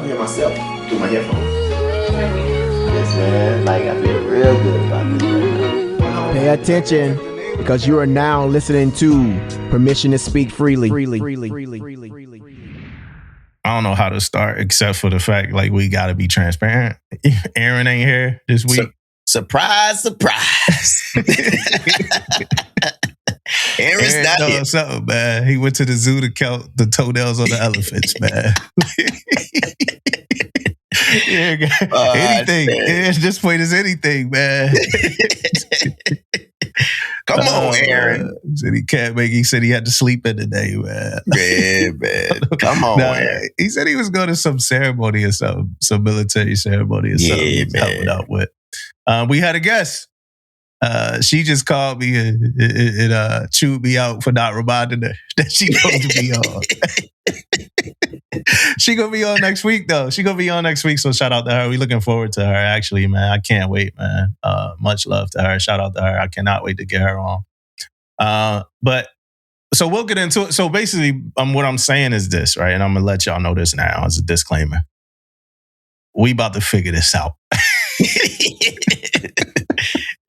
hear myself through my headphones. Yes, man. Like, I feel real good about this right now. Pay attention, because you are now listening to Permission to Speak Freely. I don't know how to start except for the fact, like, we got to be transparent. Aaron ain't here this week. Surprise. Aaron's not here. Something, man. He went to the zoo to count the toenails on the elephants, man. Anything. At this point is anything, man. Come on, Aaron. He said he can't make. He said he had to sleep in today, man. Yeah, man. Come on, Aaron. He said he was going to some ceremony or something, some military ceremony or something. Yeah, man. Helping out with. We had a guest. She just called me and chewed me out for not reminding her that she going to be on. She gonna be on next week though. She gonna be on next week, so shout out to her. We looking forward to her. Actually, man, I can't wait, man. Much love to her. Shout out to her. I cannot wait to get her on. But so we'll get into it. So basically, what I'm saying is this, right? And I'm gonna let y'all know this now as a disclaimer. We about to figure this out.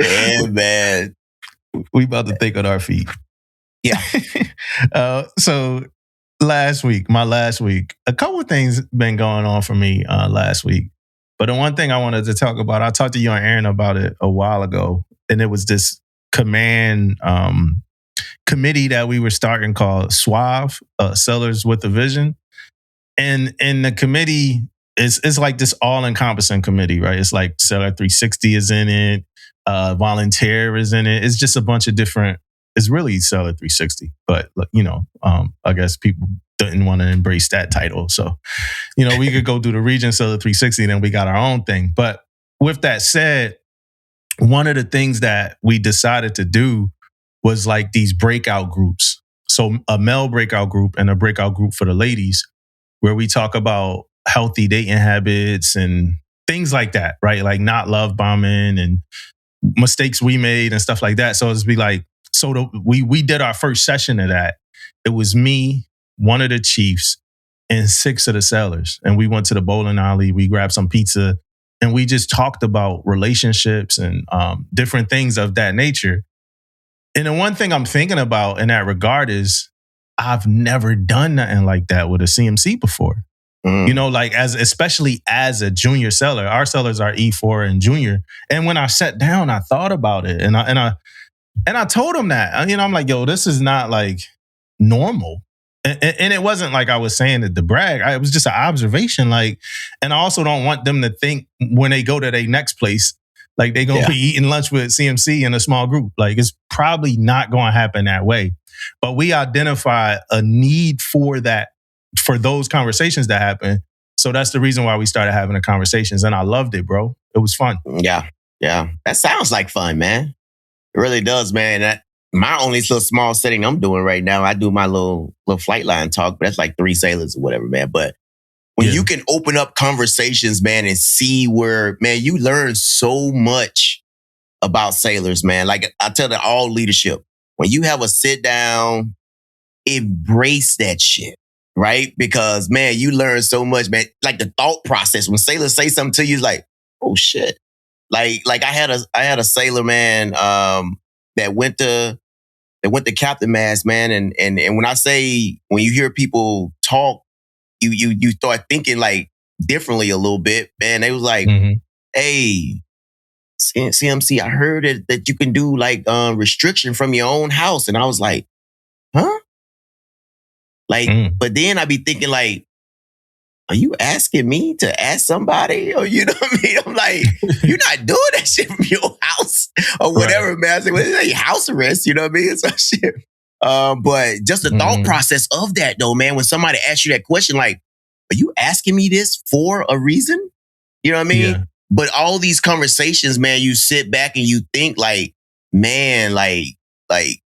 Yeah, man. We about to think on our feet. Yeah. So my last week, a couple of things been going on for me last week. But the one thing I wanted to talk about, I talked to you and Aaron about it a while ago, and it was this command committee that we were starting called SWAV, Sellers with a Vision. And the committee is like this all-encompassing committee, right? It's like Seller 360 is in it, Volunteer is in it. It's just a bunch of different. It's really Seller 360, but I guess people didn't want to embrace that title. So, we could go do the region Seller 360, and then we got our own thing. But with that said, one of the things that we decided to do was like these breakout groups. So a male breakout group and a breakout group for the ladies, where we talk about healthy dating habits and things like that, right? Like not love bombing and mistakes we made and stuff like that. So it's be like, we did our first session of that. It was me, one of the chiefs, and 6 of the sellers. And we went to the bowling alley, we grabbed some pizza, and we just talked about relationships and different things of that nature. And the one thing I'm thinking about in that regard is I've never done nothing like that with a CMC before. Especially as a junior seller. Our sellers are E4 and junior. And when I sat down, I thought about it. And I told him that, I'm like, yo, this is not like normal. And it wasn't like I was saying it to brag. It was just an observation. Like, and I also don't want them to think when they go to their next place, like they're going to be eating lunch with CMC in a small group. Like it's probably not going to happen that way. But we identify a need for that, for those conversations that happen. So that's the reason why we started having the conversations. And I loved it, bro. It was fun. Yeah. That sounds like fun, man. It really does, man. My only little small setting I'm doing right now, I do my little flight line talk, but that's like 3 sailors or whatever, man. But when you can open up conversations, man, and see where, man, you learn so much about sailors, man. Like I tell all leadership, when you have a sit down, embrace that shit, right? Because, man, you learn so much, man. Like the thought process, when sailors say something to you, it's like, oh shit. Like I had a sailor, man, that went to Captain Mast, man, and when I say, when you hear people talk, you start thinking like differently a little bit, man. They was like, hey, CMC, I heard that you can do like restriction from your own house, and I was like, huh? Like, but then I be thinking like, are you asking me to ask somebody? Or you know what I mean? I'm like, you're not doing that shit from your house or whatever, right. Man. I said, well, it's like house arrest, you know what I mean? It's some shit. But just the thought process of that though, man, when somebody asks you that question, like, are you asking me this for a reason? You know what I mean? Yeah. But all these conversations, man, you sit back and you think like, man, like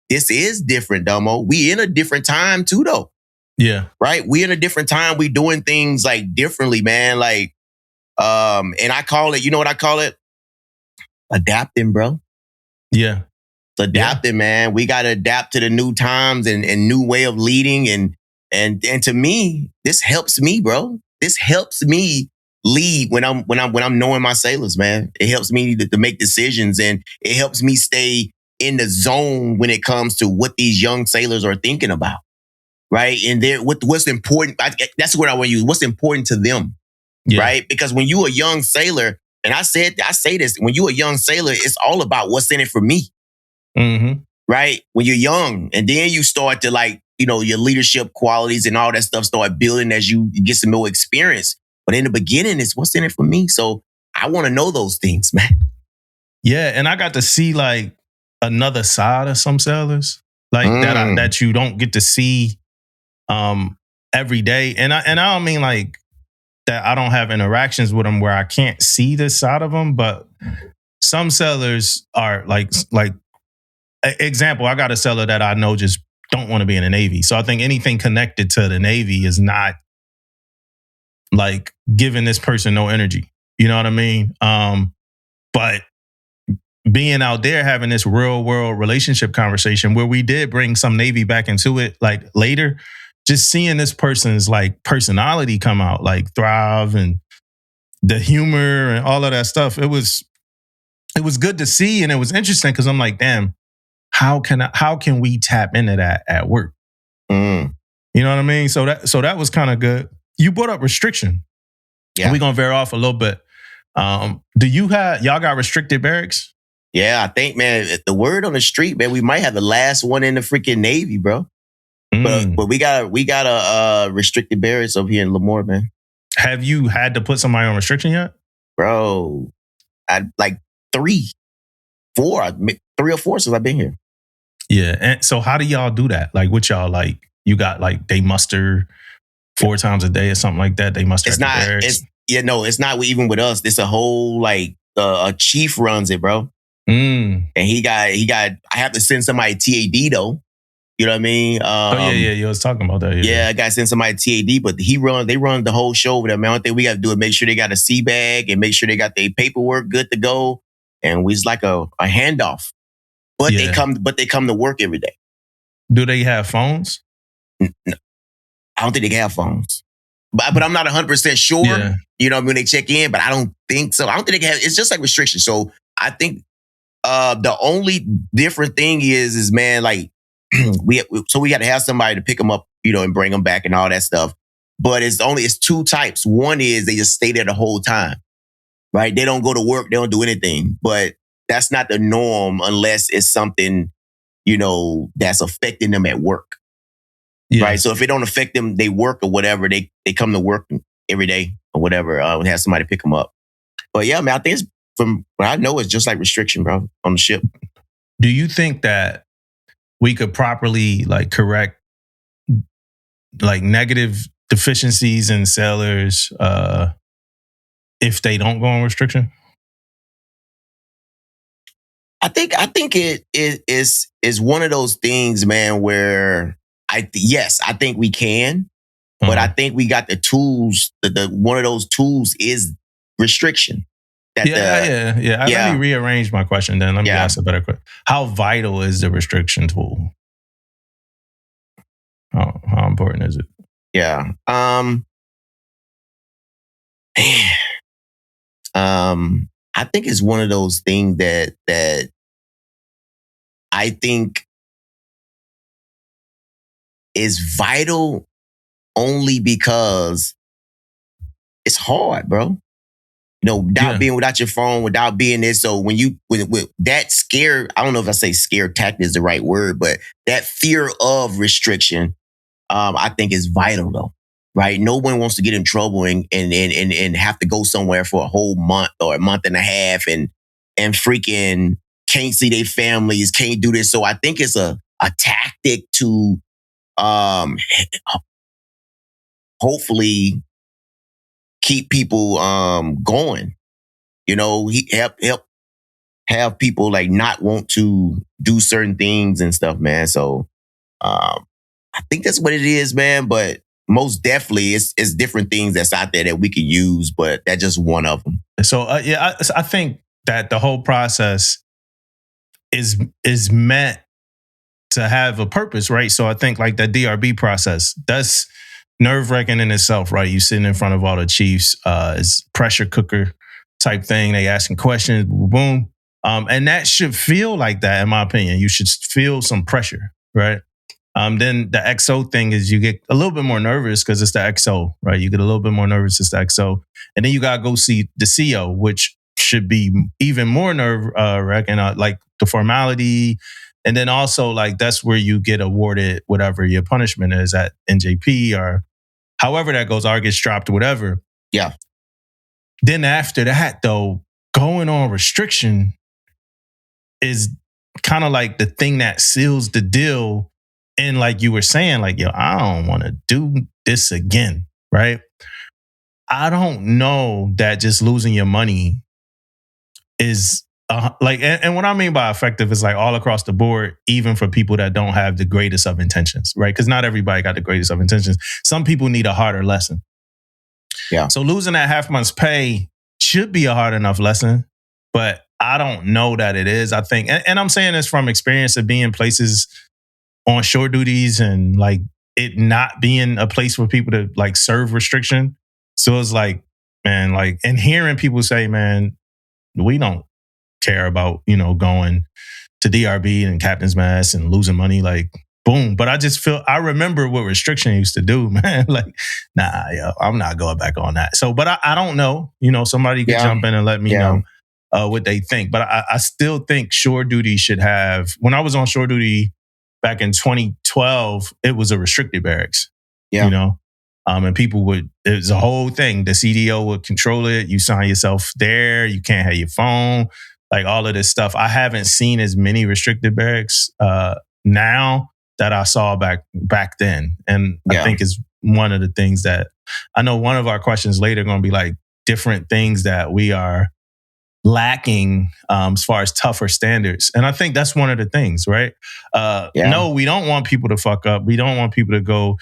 this is different, Domo. We in a different time too, though. Yeah. Right? We in a different time. We doing things like differently, man. Like, and I call it, you know what I call it? Adapting, bro. Yeah. It's adapting, man. We got to adapt to the new times and new way of leading. And to me, this helps me, bro. this helps me lead when I'm knowing my sailors, man. It helps me to make decisions, and it helps me stay in the zone when it comes to what these young sailors are thinking about, right? And what's important. That's what I want to use. What's important to them, right? Because when you a young sailor, and I say this, when you a young sailor, it's all about what's in it for me, right? When you're young, and then you start to your leadership qualities and all that stuff start building as you get some more experience. But in the beginning, it's what's in it for me. So I want to know those things, man. Yeah, and I got to see like another side of some sailors, like that you don't get to see every day. And I don't mean like that I don't have interactions with them where I can't see this side of them, but some sailors are like example, I got a sailor that I know just don't want to be in the Navy. So I think anything connected to the Navy is not like giving this person no energy. You know what I mean? But being out there having this real world relationship conversation where we did bring some Navy back into it, like later, just seeing this person's like personality come out, like thrive and the humor and all of that stuff. It was good to see, and it was interesting because I'm like, damn, how can we tap into that at work? You know what I mean? So that was kind of good. You brought up restriction. Yeah, we're gonna veer off a little bit. Y'all got restricted barracks? Yeah, I think, man, the word on the street, man, we might have the last one in the freaking Navy, bro. But we got a restricted barracks over here in Lemoore, man. Have you had to put somebody on restriction yet? Bro, I like 3 or 4 since I've been here. Yeah, and so how do y'all do that? Like, what y'all like? You got like they muster 4 times a day or something like that. They muster. It's not. It's not even with us. It's a whole like a chief runs it, bro. And he got. I have to send somebody TAD though. You know what I mean? You was talking about that. Yeah, I got to send somebody TAD, but they run the whole show over there, man. One thing we got to do is make sure they got a sea bag and make sure they got their paperwork good to go. And it's like a handoff. But they come to work every day. Do they have phones? No, I don't think they can have phones. But I'm not 100% sure. Yeah. You know, when they check in, but I don't think so. I don't think they can have. It's just like restrictions. So I think the only different thing is man, like we got to have somebody to pick them up, you know, and bring them back and all that stuff. But it's 2 types. One is they just stay there the whole time, right? They don't go to work. They don't do anything. But that's not the norm unless it's something, you know, that's affecting them at work. Yeah. Right. So if it don't affect them, they work or whatever, they come to work every day or whatever, and have somebody pick them up. But yeah, man, I think from what I know, it's just like restriction, bro, on the ship. Do you think that we could properly like correct like negative deficiencies in sailors if they don't go on restriction? I think it is one of those things, man, where I think we can, but I think we got the tools. One of those tools is restriction. Let me rearrange my question then. Let me ask a better question. How vital is the restriction tool? How important is it? Yeah. I think it's one of those things that I think is vital only because it's hard, bro. You know, without your phone, without being there. So when that scare, I don't know if I say scare tactic is the right word, but that fear of restriction, I think is vital though, right? No one wants to get in trouble and have to go somewhere for a whole month or a month and a half and freaking can't see their families, can't do this. So I think it's a tactic to hopefully keep people going. You know, help have people like not want to do certain things and stuff, man. So I think that's what it is, man. But most definitely, it's different things that's out there that we can use, but that's just one of them. So I think that the whole process is meant to have a purpose, right? So I think like the DRB process, that's nerve-wracking in itself, right? You sitting in front of all the chiefs, it's pressure cooker type thing. They asking questions, boom, boom. And that should feel like that, in my opinion. You should feel some pressure, right? Then the XO thing is you get a little bit more nervous because it's the XO, right? You get a little bit more nervous, it's the XO. And then you got to go see the CO, which should be even more nerve-wracking, like the formality. And then also, like, that's where you get awarded whatever your punishment is at NJP or however that goes, or gets dropped or whatever. Yeah. Then after that, though, going on restriction is kind of like the thing that seals the deal. And like you were saying, like, yo, I don't want to do this again, right? I don't know that just losing your money is like, and what I mean by effective is like all across the board, even for people that don't have the greatest of intentions, right? Because not everybody got the greatest of intentions. Some people need a harder lesson. Yeah. So losing that half month's pay should be a hard enough lesson, but I don't know that it is. I think, and I'm saying this from experience of being places on shore duties and like it not being a place for people to like serve restriction. So it's like, man, like, and hearing people say, man, we don't care about, going to DRB and Captain's Mess and losing money, like, boom. But I remember what restriction used to do, man. Like, nah, yo, I'm not going back on that. So, but I don't know, somebody could jump in and let me know what they think. But I still think shore duty should have, when I was on shore duty back in 2012, it was a restricted barracks, and people it was a whole thing. The CDO would control it. You sign yourself there. You can't have your phone, like all of this stuff. I haven't seen as many restricted barracks now that I saw back then. And I think is one of the things that I know one of our questions later going to be like different things that we are lacking as far as tougher standards. And I think that's one of the things, right? No, we don't want people to fuck up. We don't want people to go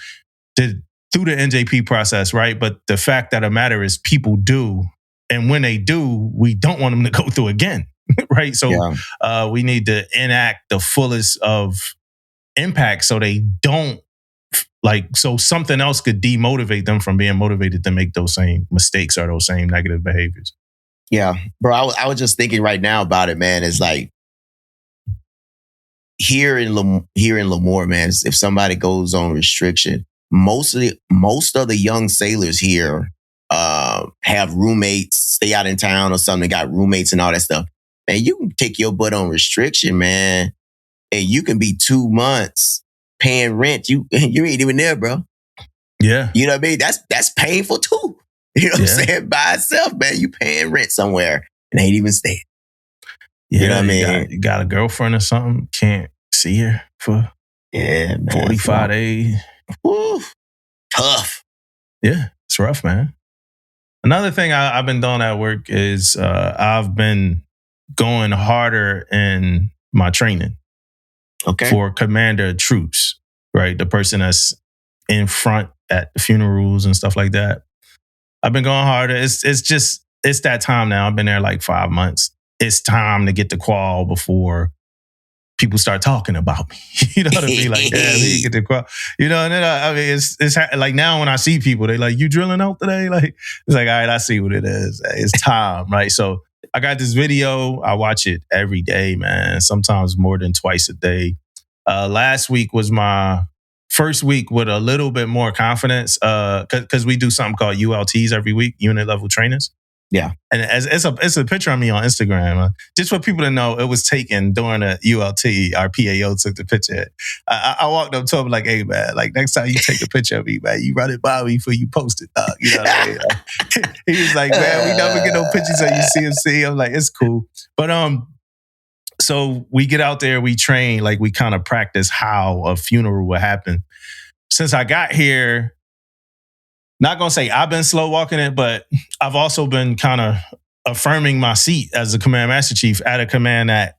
through the NJP process, right? But the fact that the matter is people do. And when they do, we don't want them to go through again, right? So we need to enact the fullest of impact so they don't, so something else could demotivate them from being motivated to make those same mistakes or those same negative behaviors. Yeah, bro, I was just thinking right now about it, man. It's like here in Lemoore, man, if somebody goes on restriction, most of the young sailors here have roommates, stay out in town or something, got roommates and all that stuff. Man, you can take your butt on restriction, man, and you can be 2 months paying rent. You ain't even there, bro. Yeah. You know what I mean? That's painful too. You know what I'm saying? By itself, man, you paying rent somewhere and ain't even staying. Yeah, you know what I mean? You got a girlfriend or something, can't see her for 45 days. Woo, tough. Yeah, it's rough, man. Another thing I've been doing at work is I've been going harder in my training for commander troops, right? The person that's in front at the funerals and stuff like that. I've been going harder. It's that time now. I've been there like 5 months. It's time to get the qual before people start talking about me. You know what I mean? Like, yeah, we get the qual. And then I mean, it's like now when I see people, they like, you drilling out today? Like, it's like, all right, I see what it is. It's time, right? So I got this video. I watch it every day, man. Sometimes more than twice a day. Last week was my first week with a little bit more confidence, because we do something called ULTs every week, unit level trainers. Yeah, and it's a picture of me on Instagram. Just for people to know, it was taken during a ULT. Our PAO took the picture. I walked up to him like, "Hey man, like next time you take a picture of me, man, you run it by me before you post it, dog." You know what I mean? Like, he was like, "Man, we never get no pictures of you CMC." I'm like, "It's cool," but so we get out there, we train, like we kind of practice how a funeral would happen. Since I got here, not gonna say I've been slow walking it, but I've also been kind of affirming my seat as a command master chief at a command that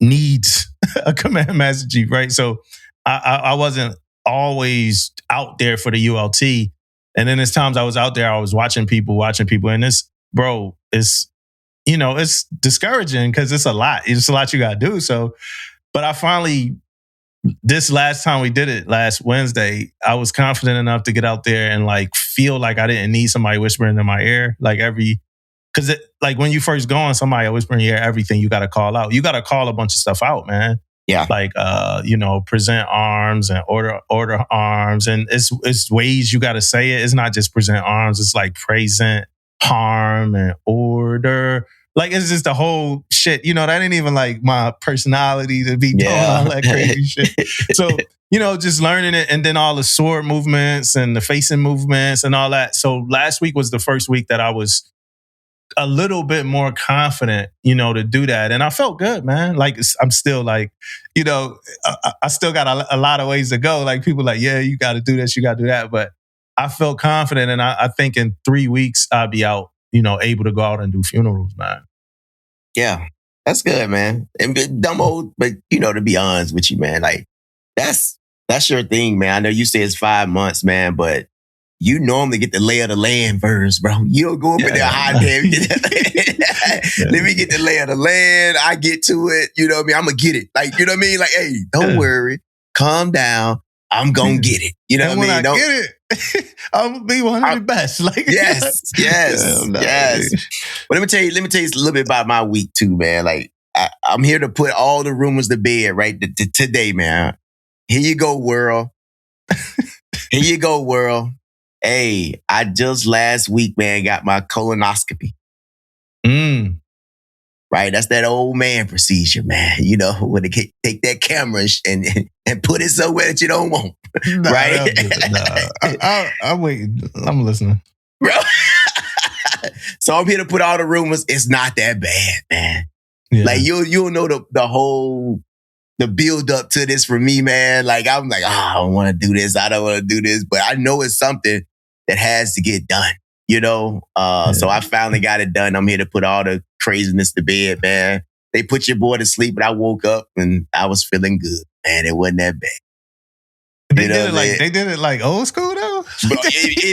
needs a command master chief, right? So I wasn't always out there for the ULT. And then there's times I was out there, I was watching people, and this, bro, it's discouraging because it's a lot. It's a lot you gotta do. So, but I finally this last time we did it last Wednesday, I was confident enough to get out there and like feel like I didn't need somebody whispering in my ear. Like because like when you first go on, somebody whispering in your ear, everything you got to call out. You got to call a bunch of stuff out, man. Yeah. Like, present arms and order arms. And it's ways you got to say it. It's not just present arms. It's like present, harm, and order. Like, it's just the whole shit. That ain't even like my personality to be doing all that crazy shit. So, just learning it, and then all the sword movements and the facing movements and all that. So last week was the first week that I was a little bit more confident, to do that. And I felt good, man. Like, I'm still like, I still got a lot of ways to go. Like, people like, yeah, you got to do this, you got to do that. But I felt confident. And I think in 3 weeks, I'll be out, able to go out and do funerals, man. Yeah, that's good, man. And dumb old, but to be honest with you, man, like that's your thing, man. I know you say it's 5 months, man, but you normally get the lay of the land first, bro. You don't go up in there hot damn. Let me get the lay of the land. I get to it. You know what I mean? I'm going to get it. Like, you know what I mean? Like, hey, don't worry. Calm down. I'm going to get it. You know what I mean? When I get it, I'm going to be one of the best. Like, yes. But let me tell you a little bit about my week too, man. Like, I'm here to put all the rumors to bed, right? Today, man. Here you go, world. Here you go, world. Hey, I just last week, man, got my colonoscopy. Right? That's that old man procedure, man. When they take that camera and put it somewhere that you don't want. Right? I'm waiting. I'm listening. Bro. So I'm here to put all the rumors. It's not that bad, man. Yeah. Like, you'll know the build up to this for me, man. Like, I'm like, I don't want to do this. I don't want to do this. But I know it's something that has to get done, So I finally got it done. I'm here to put all the craziness to bed, man. They put your boy to sleep, and I woke up and I was feeling good, man. It wasn't that bad. They did it like old school though.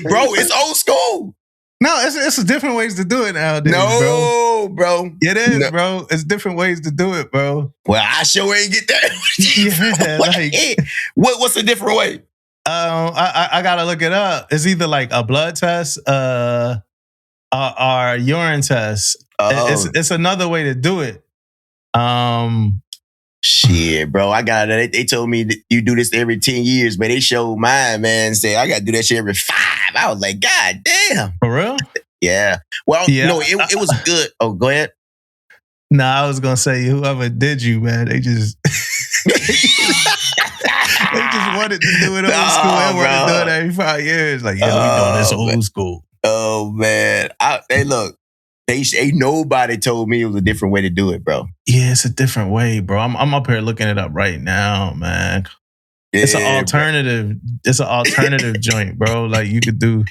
Bro, it's old school. No, it's different ways to do it nowadays, bro. It is, bro. It's different ways to do it, bro. Well, I sure ain't get that. What's a different way? I gotta look it up. It's either like a blood test, or a urine test. It's another way to do it. Shit, bro. I got it. They told me that you do this every 10 years, but they showed mine, man. Say I got to do that shit every 5. I was like, God damn. For real? Yeah. Well, no, it was good. Oh, go ahead. Nah, I was gonna say whoever did you, man, they just they just wanted to do it old school. They wanted to do it every 5 years. Like, yeah, we doing this old school. Oh man. Hey, look. Ain't nobody told me it was a different way to do it, bro. Yeah, it's a different way, bro. I'm up here looking it up right now, man. Yeah, it's an alternative. Bro. It's an alternative joint, bro. Like, you could do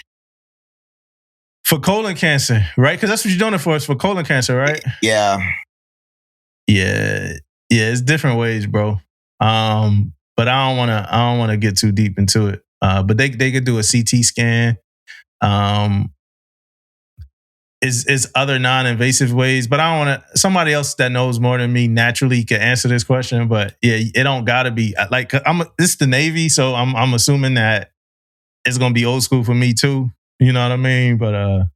for colon cancer, right? Because that's what you're doing it for. It's for colon cancer, right? Yeah. It's different ways, bro. But I don't wanna get too deep into it. But they could do a CT scan. Is other non-invasive ways, but I don't want to. Somebody else that knows more than me naturally can answer this question. But yeah, it don't gotta be like this is the Navy, so I'm assuming that it's gonna be old school for me too. You know what I mean? But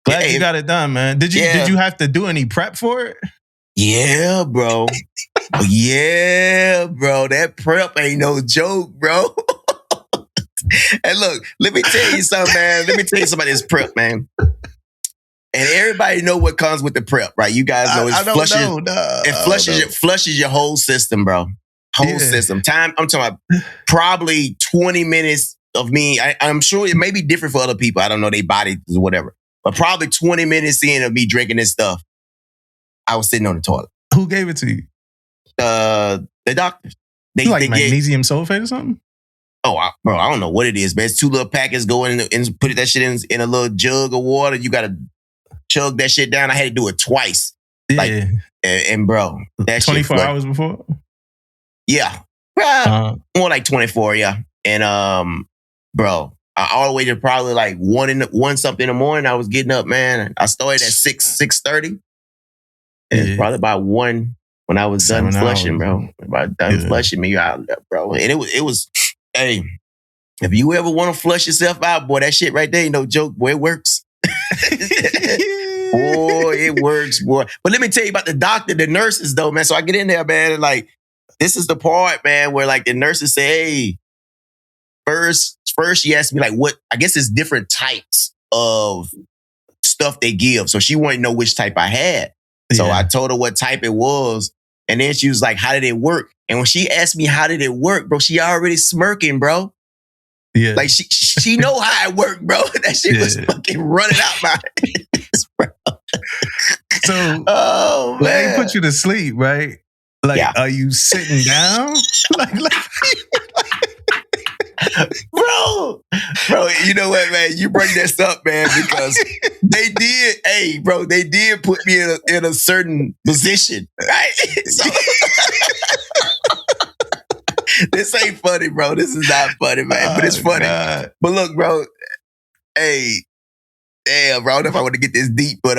glad you got it done, man. Did you have to do any prep for it? Yeah, bro. That prep ain't no joke, bro. And look, let me tell you something, man. Let me tell you something about this prep, man. And everybody know what comes with the prep, right? You guys know it flushes your whole system, bro. System. Time, I'm talking about probably 20 minutes of me. I'm sure it may be different for other people. I don't know their bodies or whatever. But probably 20 minutes in of me drinking this stuff, I was sitting on the toilet. Who gave it to you? The doctors. They magnesium sulfate or something? Oh, bro, I don't know what it is, but it's 2 little packets going and put that shit in a little jug of water. You got to chug that shit down. I had to do it twice. Yeah. Like, and bro, that 24 hours before? Yeah. More like 24, yeah. And bro, all the way to probably like 1 something in the morning, I was getting up, man. I started at 6:30. And probably about 1 when I was done 7 flushing, hours. bro. About done flushing me out, bro. And it was, hey, if you ever want to flush yourself out, boy, that shit right there ain't no joke, boy. It works. Boy, it works, boy. But let me tell you about the doctor, the nurses, though, man. So I get in there, man, and like, this is the part, man, where like the nurses say, hey, first she asked me like what, I guess it's different types of stuff they give. So she wanted to know which type I had. So I told her what type it was. And then she was like, how did it work? And when she asked me how did it work, bro, she already smirking, bro. Yeah. Like she know how it worked, bro. That shit was fucking running out my ass, bro. So, oh, when man. they put you to sleep, right? Like, are you sitting down? like Bro, you know what, man? You bring this up, man, because they did put me in a certain position, right? So, this ain't funny, bro. This is not funny, man, but it's funny. God. But look, bro, hey, damn, bro, I don't know if I want to get this deep, but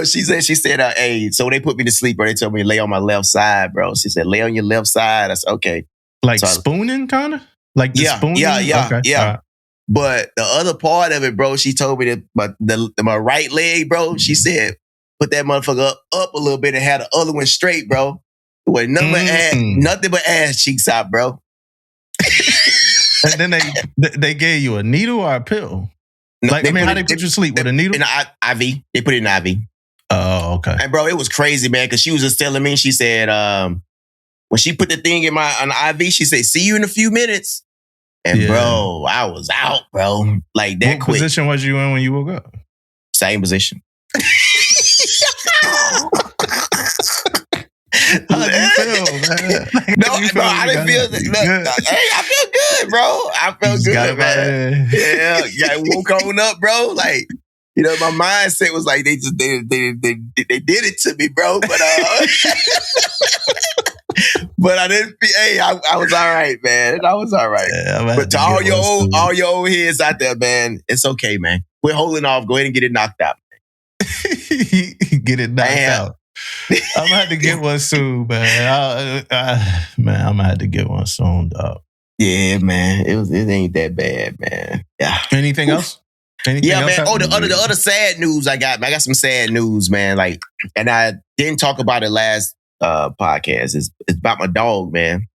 she said, hey, so they put me to sleep, bro. They told me to lay on my left side, bro. She said, lay on your left side. I said, okay. Like so spooning, kind of? Like the spooning? Yeah. Right. But the other part of it, bro, she told me that my right leg, bro, she said, put that motherfucker up a little bit and had the other one straight, bro. It was nothing but ass cheeks out, bro. And then they gave you a needle or a pill? No, how they put you to sleep? With a needle? In an IV. They put it in an IV. Oh, okay. And bro, it was crazy, man, because she was just telling me, she said, when she put the thing in an IV, she said, see you in a few minutes. And bro, I was out, bro. Like that quick. What position was you in when you woke up? Same position. How did you feel, man? Bro, I didn't feel that. Hey, I feel good, bro. I felt good, man. Yeah, I woke on up, bro. Like, you know, my mindset was like they did it to me, bro. But but I didn't feel. Hey, I was all right, man. I was all right. Yeah, but to all your old heads out there, man, it's okay, man. We're holding off. Go ahead and get it knocked out. Get it knocked out. I'm gonna have to get one soon, man. I'm gonna have to get one soon, dog. Yeah, man. It ain't that bad, man. Yeah. Anything else? Anything else? Man. Oh, the other sad news I got. Man, I got some sad news, man. Like, and I didn't talk about it last podcast. It's about my dog, man.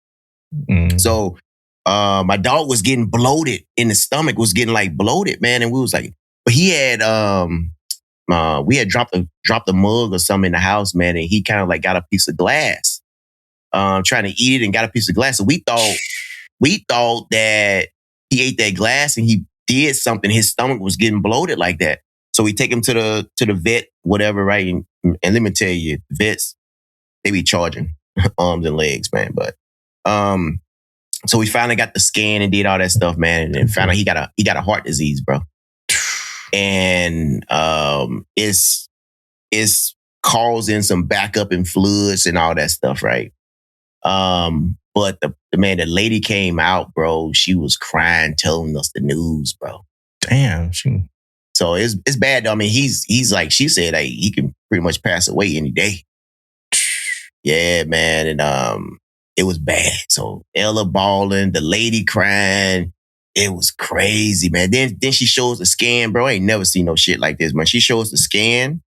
Mm. So, my dog was getting bloated in the stomach. Was getting like bloated, man. And we was like, but he had we had dropped a mug or something in the house, man, and he kind of like got a piece of glass, trying to eat it and got a piece of glass. So we thought that he ate that glass and he did something. His stomach was getting bloated like that. So we take him to the vet, whatever, right? And let me tell you, vets, they be charging arms and legs, man. But so we finally got the scan and did all that stuff, man, and found out he got a heart disease, bro. And it's causing some backup and fluids and all that stuff, right? But the lady came out, bro. She was crying, telling us the news, bro. Damn. So it's bad though. I mean, he's like, she said, hey, he can pretty much pass away any day. Yeah, man. And it was bad. So Ella bawling, the lady crying. It was crazy, man. Then she shows the scan, bro. I ain't never seen no shit like this, man. She shows the scan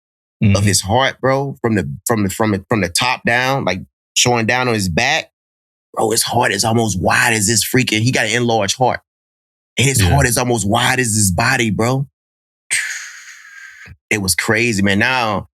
of his heart, bro, from the top down, like showing down on his back. Bro, his heart is almost wide as this freaking. He got an enlarged heart, and his heart is almost wide as his body, bro. It was crazy, man. Now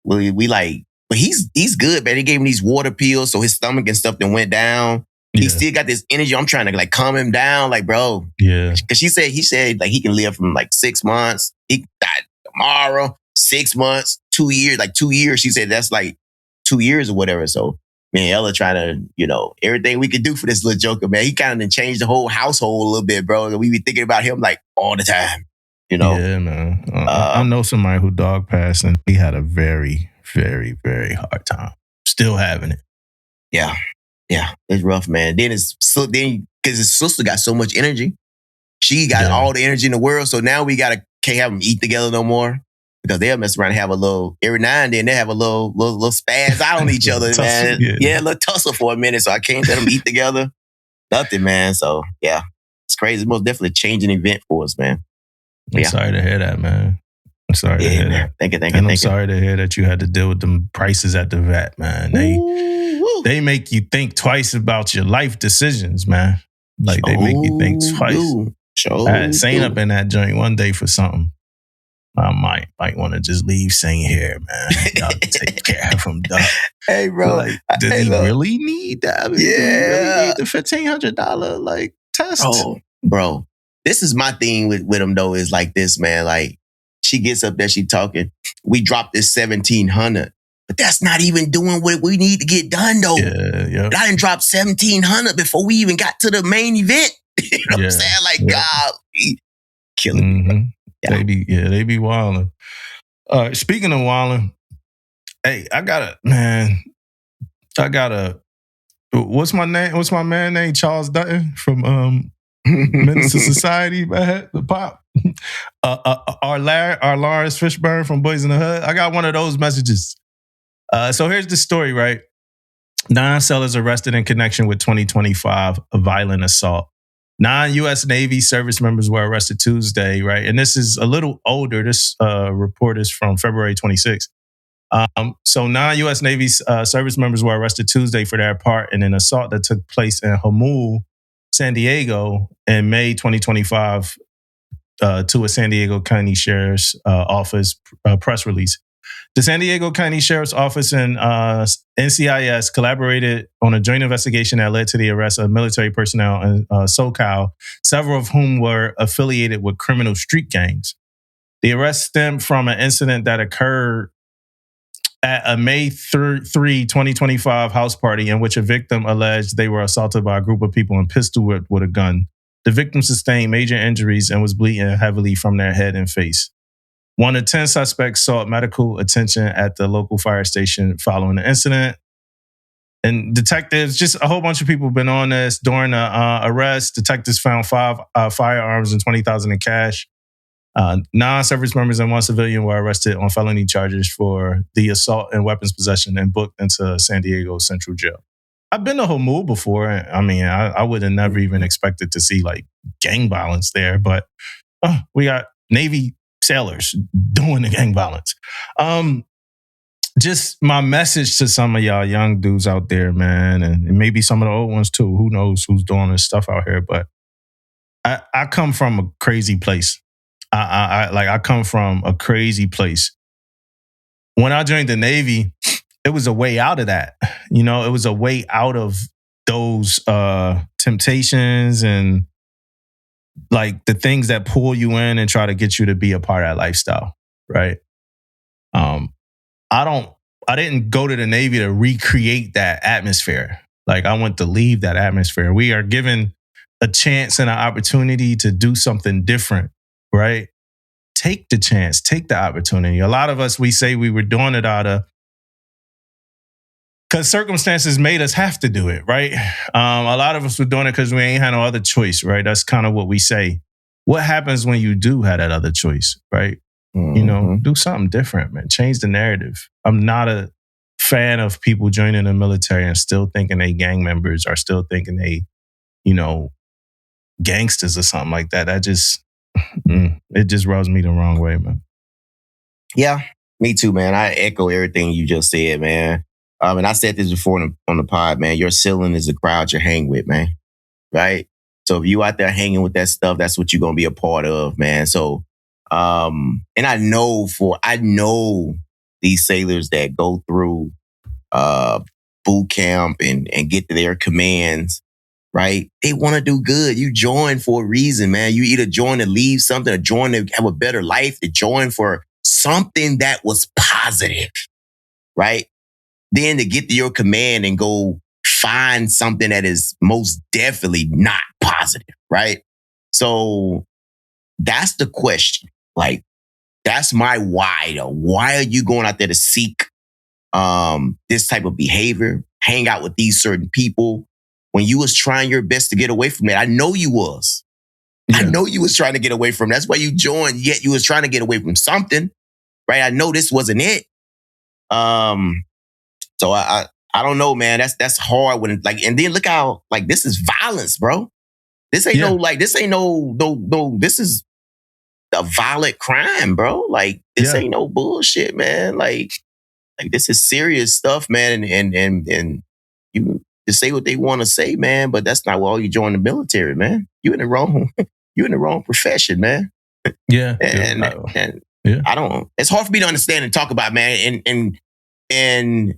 we like, but he's good, man. They gave him these water pills, so his stomach and stuff then went down. He still got this energy. I'm trying to like calm him down, like, bro. Yeah. Because he said like he can live from like 6 months. He died tomorrow, 6 months, 2 years, like 2 years. She said that's like 2 years or whatever. So me and Ella trying to, you know, everything we could do for this little joker, man. He kind of changed the whole household a little bit, bro. And we be thinking about him like all the time, you know? Yeah, man. I know somebody who dog passed and he had a very, very, very hard time. Still having it. Yeah. Yeah, it's rough, man. Then because his sister got so much energy. She got all the energy in the world. So now we can't have them eat together no more. Because they'll mess around and have a little, every now and then they have a little spaz out on each other, man. Yeah, a little tussle for a minute. So I can't let them eat together. Nothing, man. So yeah, it's crazy. It's most definitely a changing event for us, man. I'm sorry to hear that, man. I'm sorry to hear that. Thank you. And I'm sorry to hear that you had to deal with them prices at the vet, man. They make you think twice about your life decisions, man. Like they make you think twice. I had Saint up in that joint one day for something. I might want to just leave Saint here, man. Y'all take care of him, dog. Hey, bro. Like, does he really need that? I mean, yeah. Does he really need the $1,500 like test? Oh, bro. This is my thing with him though, is like this, man. Like she gets up there, she talking. We dropped this 1,700. But that's not even doing what we need to get done though. Yeah. I didn't drop 1,700 before we even got to the main event. You know what I'm saying? Like, God, killing me. Yeah. They be wilding. Speaking of wilding, hey, what's my name? What's my man name? Charles Dutton from Menace to Society, man. The pop. Our Lawrence Fishburne from Boys in the Hood. I got one of those messages. So here's the story, right? 9 sellers arrested in connection with 2025 violent assault. 9 U.S. Navy service members were arrested Tuesday, right? And this is a little older. This report is from February 26th. So 9 U.S. Navy service members were arrested Tuesday for their part in an assault that took place in Jamul, San Diego in May 2025 to a San Diego County Sheriff's Office press release. The San Diego County Sheriff's Office and NCIS collaborated on a joint investigation that led to the arrest of military personnel in SoCal, several of whom were affiliated with criminal street gangs. The arrest stemmed from an incident that occurred at a May 3, 2025 house party in which a victim alleged they were assaulted by a group of people and pistol whipped with a gun. The victim sustained major injuries and was bleeding heavily from their head and face. 1 of 10 suspects sought medical attention at the local fire station following the incident. And detectives, just a whole bunch of people have been on this. During the arrest, detectives found 5 firearms and $20,000 in cash. 9 service members and 1 civilian were arrested on felony charges for the assault and weapons possession and booked into San Diego Central Jail. I've been to Jamul before. I mean, I would have never even expected to see like gang violence there, but we got Navy sailors doing the gang violence. Just my message to some of y'all young dudes out there, man, and maybe some of the old ones too. Who knows who's doing this stuff out here? But I come from a crazy place. I come from a crazy place. When I joined the Navy, it was a way out of that. You know, it was a way out of those temptations and like the things that pull you in and try to get you to be a part of that lifestyle, right? I didn't go to the Navy to recreate that atmosphere. Like I went to leave that atmosphere. We are given a chance and an opportunity to do something different, right? Take the chance, take the opportunity. A lot of us, we say we were doing it out of because circumstances made us have to do it, right? A lot of us were doing it because we ain't had no other choice, right? That's kind of what we say. What happens when you do have that other choice, right? Mm-hmm. You know, do something different, man. Change the narrative. I'm not a fan of people joining the military and still thinking they gang members or still thinking they, you know, gangsters or something like that. That just, it just rubs me the wrong way, man. Yeah, me too, man. I echo everything you just said, man. And I said this before on the pod, man. Your ceiling is the crowd you hang with, man. Right? So if you out there hanging with that stuff, that's what you're going to be a part of, man. So, and I know these sailors that go through boot camp and get to their commands, right? They want to do good. You join for a reason, man. You either join to leave something or join to have a better life, to join for something that was positive, right? Then to get to your command and go find something that is most definitely not positive, right? So that's the question. Like, that's my why, though. Why are you going out there to seek this type of behavior, hang out with these certain people when you was trying your best to get away from it? I know you was. I know you was trying to get away from. That's why you joined. Yet you was trying to get away from something, right? I know this wasn't it. So I don't know, man. That's hard when and then look how this is violence, bro. This ain't this ain't no. This is a violent crime, bro. This ain't no bullshit, man. This is serious stuff, man. And you just say what they want to say, man. But that's not why you join the military, man. You in the wrong profession, man. Yeah. And I don't. It's hard for me to understand and talk about, man. And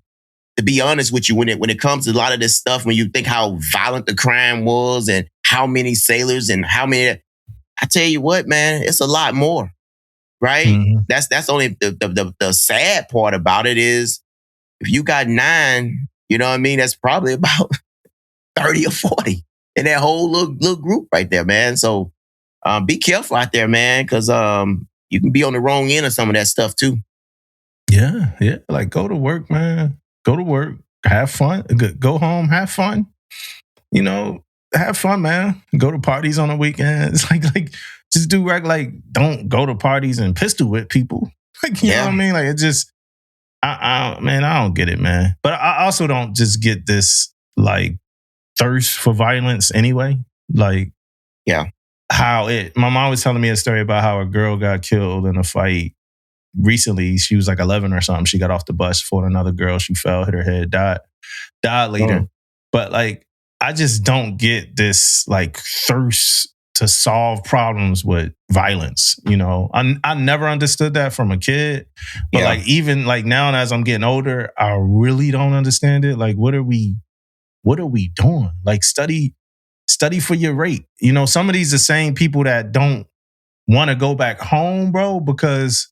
to be honest with you, when it comes to a lot of this stuff, when you think how violent the crime was and how many sailors and how many, I tell you what, man, it's a lot more, right? Mm-hmm. That's only the sad part about it is if you got 9, you know what I mean? That's probably about 30 or 40 in that whole little group right there, man. So be careful out there, man, because you can be on the wrong end of some of that stuff too. Yeah. Go to work, man. Go to work, have fun, go home, have fun. Have fun, man. Go to parties on the weekends. Just do don't go to parties and pistol whip people. You know what I mean? It just, I don't get it, man. But I also don't just get this thirst for violence anyway. How my mom was telling me a story about how a girl got killed in a fight recently. She was 11 or something. She got off the bus, fought another girl. She fell, hit her head, died later. But I just don't get this thirst to solve problems with violence. I never understood that from a kid. But even now as I'm getting older, I really don't understand it. What are we doing? Study for your rate. Some of these are the same people that don't want to go back home, bro, because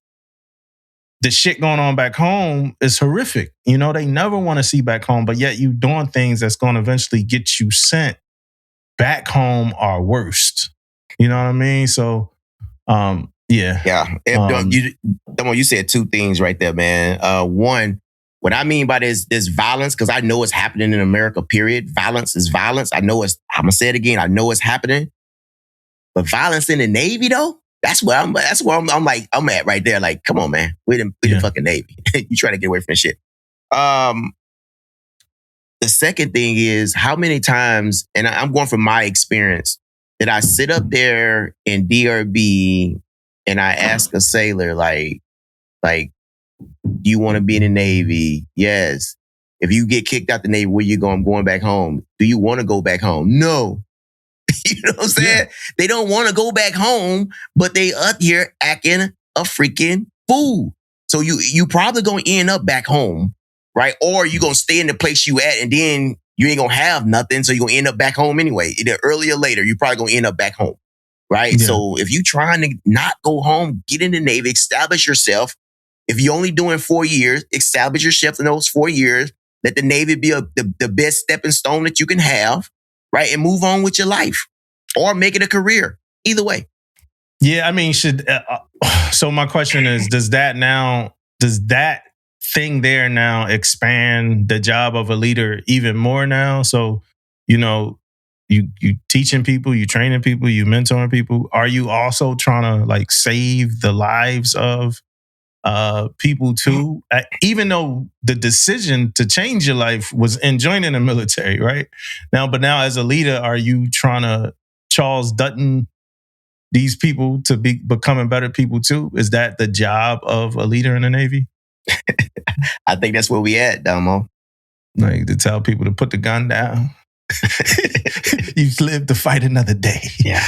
the shit going on back home is horrific. They never want to see back home, but yet you doing things that's going to eventually get you sent back home or worse. You know what I mean? So, yeah. Yeah. You said 2 things right there, man. One, what I mean by this violence, because I know it's happening in America, period. Violence is violence. I'm going to say it again. I know it's happening. But violence in the Navy, though? That's where I'm at right there. Come on, man. We the fucking Navy. You trying to get away from this shit. The second thing is how many times, and I'm going from my experience, did I sit up there in DRB and I ask a sailor, do you want to be in the Navy? Yes. If you get kicked out the Navy, where you going? I'm going back home. Do you want to go back home? No. You know what I'm saying? Yeah. They don't want to go back home, but they up here acting a freaking fool. So you probably gonna end up back home, right? Or you gonna stay in the place you at, and then you ain't gonna have nothing, so you gonna end up back home anyway. Either earlier or later, you probably gonna end up back home, right? Yeah. So if you trying to not go home, get in the Navy, establish yourself. If you're only doing 4 years, establish yourself in those 4 years. Let the Navy be the best stepping stone that you can have. Right, and move on with your life, or make it a career. Either way. Yeah, I mean, so my question is: does that thing there now expand the job of a leader even more now? So, you teaching people, you training people, you mentoring people. Are you also trying to save the lives of people too, even though the decision to change your life was in joining the military, right? But now as a leader, are you trying to Charles Dutton these people to be becoming better people too? Is that the job of a leader in the Navy? I think that's where we at, Damo. To tell people to put the gun down. You've lived to fight another day. Yeah.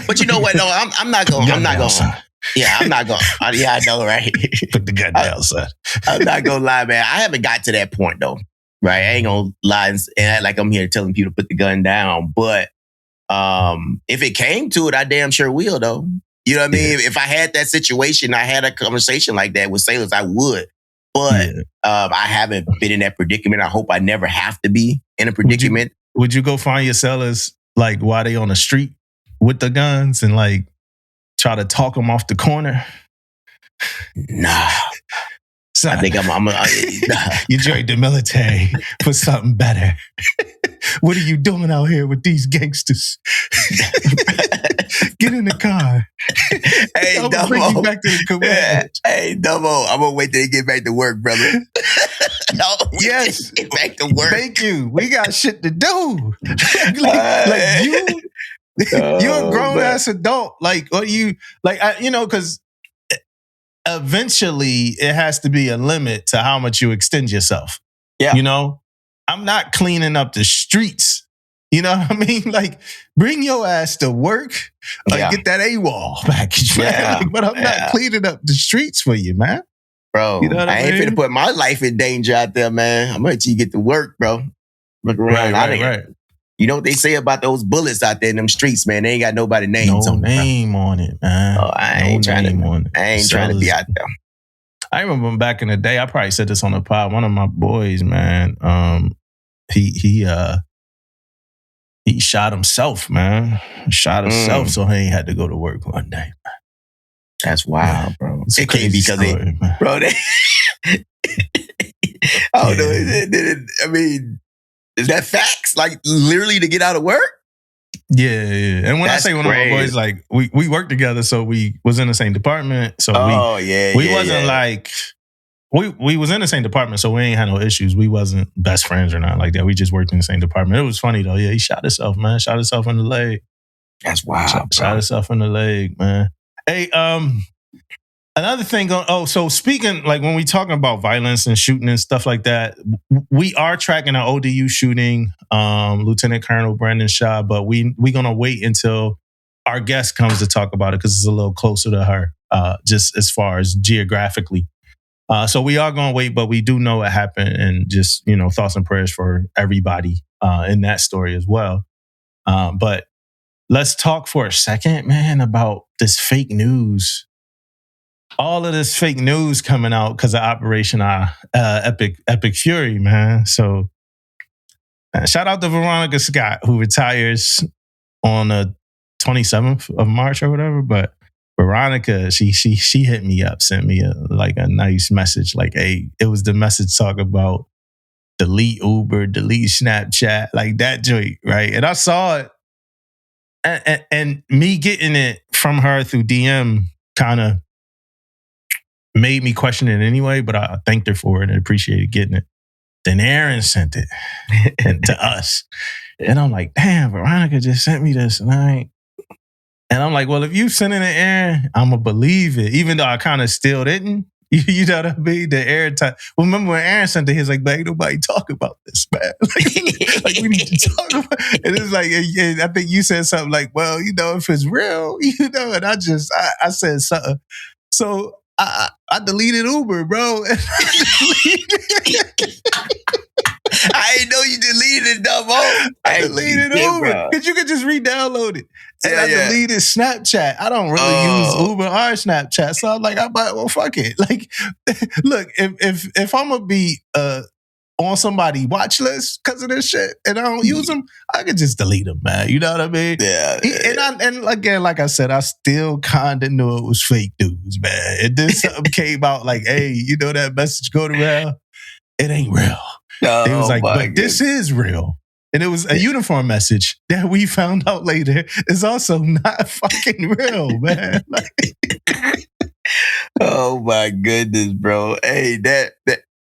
But you know what? No, I'm not going. Yeah, I'm not going. Yeah, I know, right? Put the gun down, son. I'm not going to lie, man. I haven't got to that point, though. Right? I ain't going to lie and act like I'm here telling people to put the gun down. But if it came to it, I damn sure will, though. You know what I mean? If I had that situation, I had a conversation like that with sailors, I would. But I haven't been in that predicament. I hope I never have to be in a predicament. Would you go find your sailors while they on the street with the guns and try to talk them off the corner? Nah. son. I think I'm You joined the military for something better. What are you doing out here with these gangsters? Get in the car. Hey, I'm gonna bring you Dumbo. back to the command. Hey, Dumbo, I'm gonna wait till you get back to work, brother. No, Yes. get back to work. Thank you. We got shit to do. like you're a grown ass adult. Like, what you like? Because eventually it has to be a limit to how much you extend yourself. Yeah. I'm not cleaning up the streets. You know what I mean? Like, bring your ass to work. Like, get that AWOL package, man. Yeah. Like, but I'm not cleaning up the streets for you, man. Bro, You know what I ain't mean? finna put my life in danger out there, man. I'm gonna let you get to work, bro. Look around. Right. You know what they say about those bullets out there in them streets, man? They ain't got nobody's names on them. Name on it, man. Oh, I ain't trying to be out there. I remember back in the day, I probably said this on the pod, one of my boys, man, he shot himself, man. Shot himself, so he ain't had to go to work one day. That's wild, bro. It's It can't be because story, man. bro, I don't know. I mean, is that facts? Like, literally to get out of work? Yeah. And when That's I say one of my boys, like, we worked together, so we was in the same department. So we wasn't like, we was in the same department, so we ain't had no issues. We wasn't best friends or nothing like that. We just worked in the same department. It was funny, though. Yeah, he shot himself, man. Shot himself in the leg. That's wild, Shot himself in the leg, man. Hey, another thing, so speaking, like when we talking about violence and shooting and stuff like that, we are tracking an ODU shooting, Lieutenant Colonel Brandon Shaw, but we going to wait until our guest comes to talk about it because it's a little closer to her, just as far as geographically. So we are going to wait, but we do know it happened, and just, thoughts and prayers for everybody in that story as well. But let's talk for a second, man, about this fake news. All of this fake news coming out because of Operation Epic Fury, man. So shout out to Veronica Scott, who retires on the 27th of March or whatever. But Veronica, she hit me up, sent me a nice message. Like, hey, it was the message talk about delete Uber, delete Snapchat, like that joint, right? And I saw it. And me getting it from her through DM kind of made me question it anyway, but I thanked her for it and appreciated getting it. Then Aaron sent it to us. And I'm like, damn, Veronica just sent me this. And I'm like, well, if you sent it to Aaron, I'm going to believe it, even though I kind of still didn't. You know what I mean? The Aaron time. Well, remember when Aaron sent it, he was like, man, ain't nobody talk about this, man. like we need to talk about it. And it's like, I think you said something like, well, if it's real, and I said something. So I deleted Uber, bro. I didn't know you deleted it, Dumbo. I deleted Uber because you could just re-download it. And I deleted Snapchat. I don't really use Uber or Snapchat, so I'm like, fuck it. Like, look, if I'm gonna be on somebody's watch list because of this shit and I don't use them, I could just delete them, man. You know what I mean? Yeah. And again, like I said, I still kind of knew it was fake news, man. And then something came out like, hey, that message go around? It ain't real. It was like, but this is real. And it was a uniform message that we found out later is also not fucking real, man. Oh my goodness, bro. Hey, that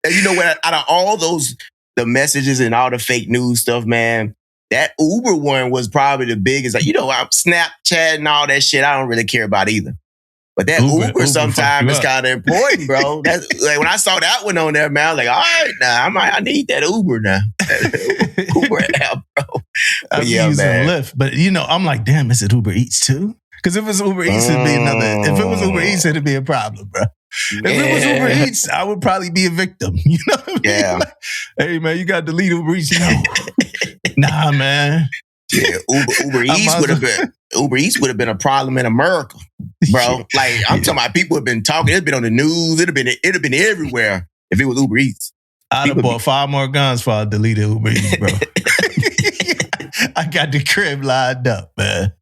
you know what? Out of all the messages and all the fake news stuff, man, that Uber one was probably the biggest. Like, I'm Snapchat and all that shit. I don't really care about either. But that Uber sometimes is kind of important, bro. That's like when I saw that one on there, man, I was like, all right, now I need that Uber now. Uber app, bro. I'm using Lyft, but I'm like, damn, is it Uber Eats too? Because if it's Uber Eats, it'd be another. If it was Uber Eats, it'd be a problem, bro. If it was Uber Eats, I would probably be a victim. You know what I mean? Yeah. Like, hey, man, you got to delete Uber Eats. Nah, man. Yeah, Uber Eats would have been a problem in America, bro. Like, I'm talking about people have been talking. It's been on the news. It'd have been everywhere if it was Uber Eats. I'd have bought 5 more guns before I deleted Uber Eats, bro. I got the crib lined up, man.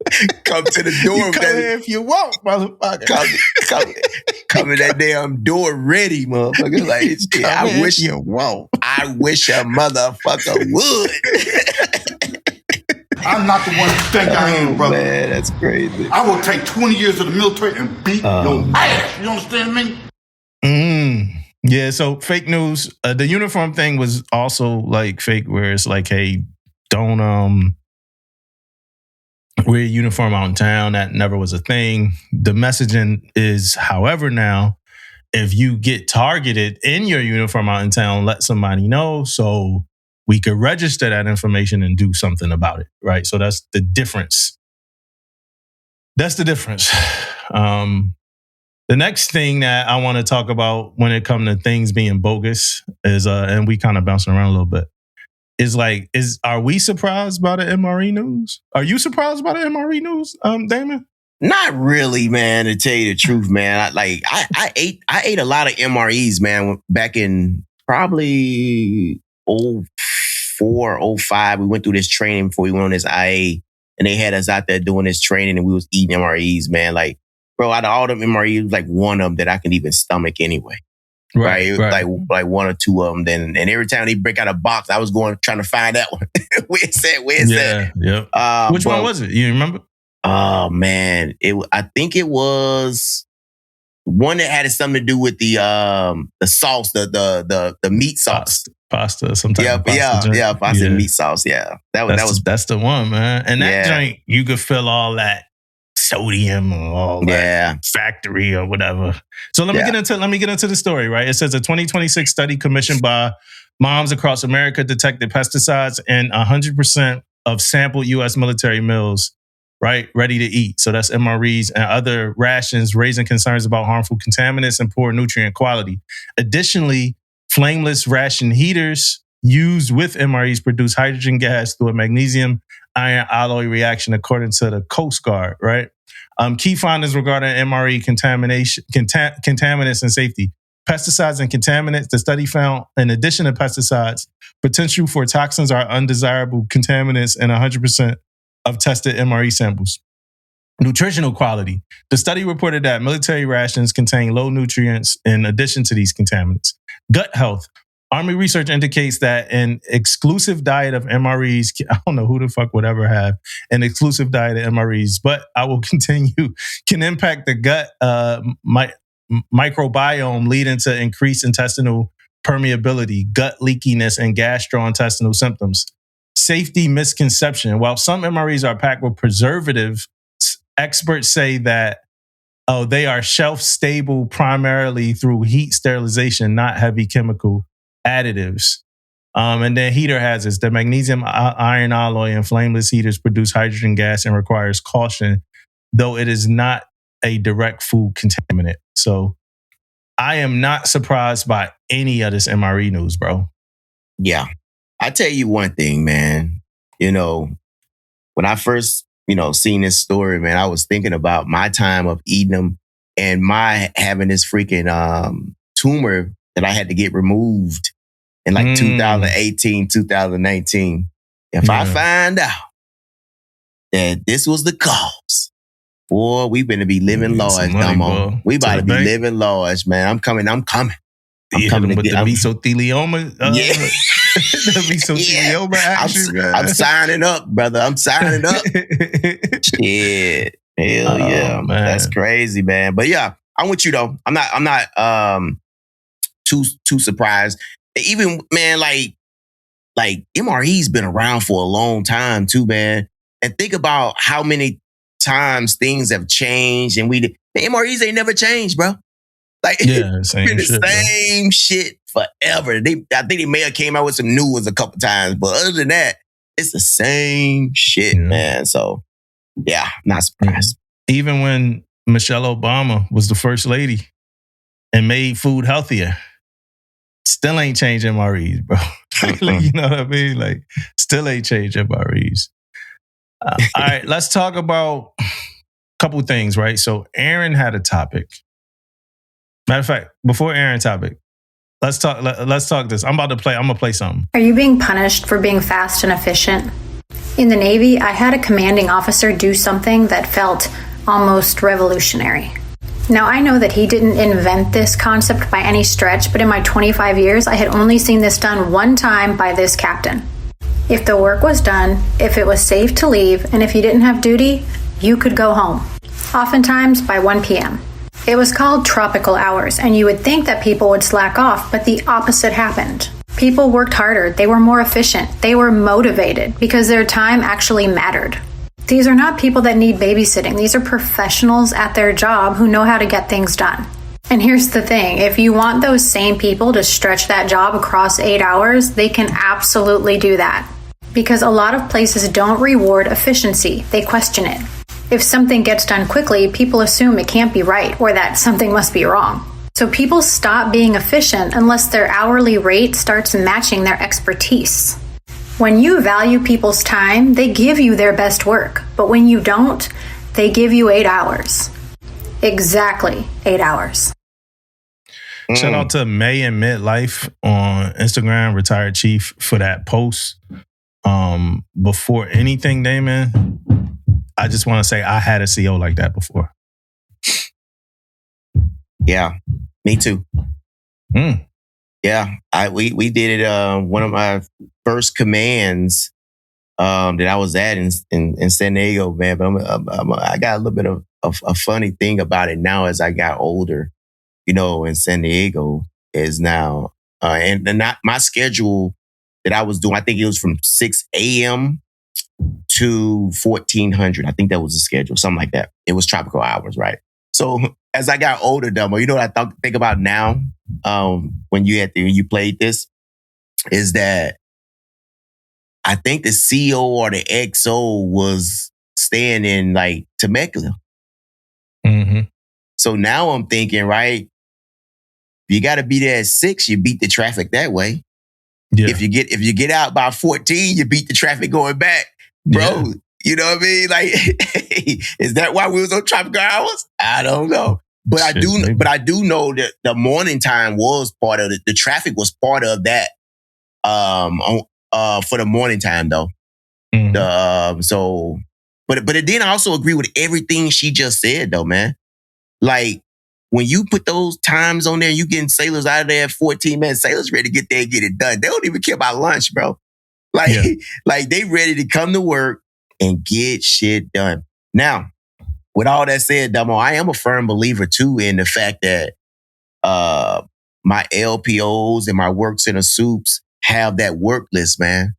Come to the door. You come here if you want, motherfucker. Come in that damn door ready, motherfucker. Like, shit, I wish you won't. I wish a motherfucker would. I'm not the one you think I am, brother. Man, that's crazy. I will take 20 years of the military and beat your ass. You understand me? Yeah, so fake news. The uniform thing was also like fake, where it's like, hey, don't wear a uniform out in town. That never was a thing. The messaging is, however, now, if you get targeted in your uniform out in town, let somebody know so we could register that information and do something about it, right? So that's the difference. That's the difference. The next thing that I want to talk about when it comes to things being bogus is, and we kind of bouncing around a little bit, are we surprised by the MRE news? Are you surprised by the MRE news, Damon? Not really, man. To tell you the truth, man. I ate a lot of MREs, man. Back in probably 04, 05, we went through this training before we went on this IA, and they had us out there doing this training, and we was eating MREs, man. Like, bro, out of all them MREs, like one of them that I can even stomach anyway. Right. Like one or two of them. Then, and every time they break out a box, I was trying to find that one. Where's that? Yeah. Which one was it? You remember? Oh man, I think it was one that had something to do with the sauce, the meat sauce, pasta, some type of pasta. Pasta and meat sauce. Yeah, that's the one, man. And that joint, you could feel all that sodium or all that factory or whatever. So let me get into the story, right? It says a 2026 study commissioned by moms across America detected pesticides in 100% of sampled U.S. military meals, right? Ready to eat. So that's MREs and other rations, raising concerns about harmful contaminants and poor nutrient quality. Additionally, flameless ration heaters used with MREs produce hydrogen gas through a magnesium iron alloy reaction, according to the Coast Guard, right? Key findings regarding MRE contaminants and safety. Pesticides and contaminants. The study found, in addition to pesticides, potential for toxins are undesirable contaminants in 100% of tested MRE samples. Nutritional quality. The study reported that military rations contain low nutrients in addition to these contaminants. Gut health. Army research indicates that an exclusive diet of MREs, I don't know who the fuck would ever have an exclusive diet of MREs, but I will continue, can impact the gut microbiome, leading to increased intestinal permeability, gut leakiness, and gastrointestinal symptoms. Safety misconception. While some MREs are packed with preservatives, experts say that they are shelf stable primarily through heat sterilization, not heavy chemical additives. And then heater hazards. The magnesium iron alloy in flameless heaters produce hydrogen gas and requires caution, though it is not a direct food contaminant. So I am not surprised by any of this MRE news, bro. Yeah. I tell you one thing, man. You know, when I first, seen this story, man, I was thinking about my time of eating them and my having this freaking tumor that I had to get removed in like 2018, 2019. If I find out that this was the cause, boy, we better be living large, Damo. We about to be living large, man. I'm coming. I'm coming with the mesothelioma. The mesothelioma action. I'm signing up, brother. I'm signing up. Shit. Hell yeah. Man. That's crazy, man. But yeah, I'm with you though. I'm not too surprised. Even, man, like MRE's been around for a long time too, man. And think about how many times things have changed, and the MREs ain't never changed, bro. Like, it's been the same shit forever. I think they may have came out with some new ones a couple times, but other than that, it's the same shit, man. So, yeah, not surprised. Even when Michelle Obama was the first lady and made food healthier, still ain't changed MREs, bro. Like, you know what I mean? Like, still ain't changed MREs. All right, let's talk about a couple things, right? So Aaron had a topic. Matter of fact, before Aaron's topic, let's talk this. I'm gonna play something. Are you being punished for being fast and efficient? In the Navy, I had a commanding officer do something that felt almost revolutionary. Now, I know that he didn't invent this concept by any stretch, but in my 25 years, I had only seen this done one time by this captain. If the work was done, if it was safe to leave, and if you didn't have duty, you could go home. Oftentimes by 1 p.m. It was called tropical hours, and you would think that people would slack off, but the opposite happened. People worked harder, they were more efficient, they were motivated because their time actually mattered. These are not people that need babysitting. These are professionals at their job who know how to get things done. And here's the thing, if you want those same people to stretch that job across 8 hours, they can absolutely do that. Because a lot of places don't reward efficiency, they question it. If something gets done quickly, people assume it can't be right or that something must be wrong. So people stop being efficient unless their hourly rate starts matching their expertise. When you value people's time, they give you their best work. But when you don't, they give you 8 hours. Exactly 8 hours. Shout out to May and Midlife on Instagram, Retired Chief, for that post. Before anything, Damon, I just want to say I had a CO like that before. Yeah, me too. Yeah, we did it. One of my first commands that I was at in San Diego, man. But I got a little bit of a funny thing about it now as I got older. You know, in San Diego is now, and not my schedule that I was doing. I think it was from 6 a.m. to 1400. I think that was the schedule, something like that. It was tropical hours, right? So as I got older, Dumbo, you know what I think about now? When you played this, is that I think the CO or the XO was staying in like Temecula. Mm-hmm. So now I'm thinking, right? You got to be there at 6. You beat the traffic that way. Yeah. If you get out by 14, you beat the traffic going back, bro. Yeah. You know what I mean? Like, is that why we was on tropical hours? I don't know, but I do know that the morning time was part of it. The traffic was part of that. For the morning time though. Mm-hmm. But it didn't also agree with everything she just said though, man. Like, when you put those times on there, you getting sailors out of there at 14 minutes. Sailors ready to get there and get it done. They don't even care about lunch, bro. Like, like they ready to come to work and get shit done. Now, with all that said, Damo, I am a firm believer too in the fact that my LPOs and my work center soups have that work list, man.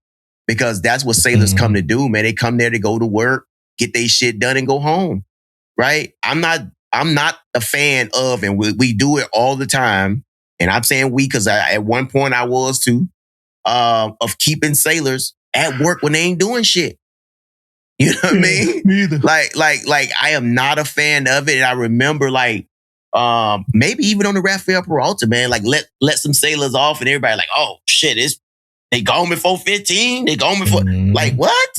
Because that's what sailors come to do, man. They come there to go to work, get their shit done, and go home. Right? I'm not a fan of, and we do it all the time, and I'm saying we because at one point I was too, of keeping sailors at work when they ain't doing shit. You know what I mean? Neither. Like I am not a fan of it. And I remember maybe even on the Rafael Peralta, man, like let some sailors off and everybody like, oh shit, they gone before 15, they gone before like what?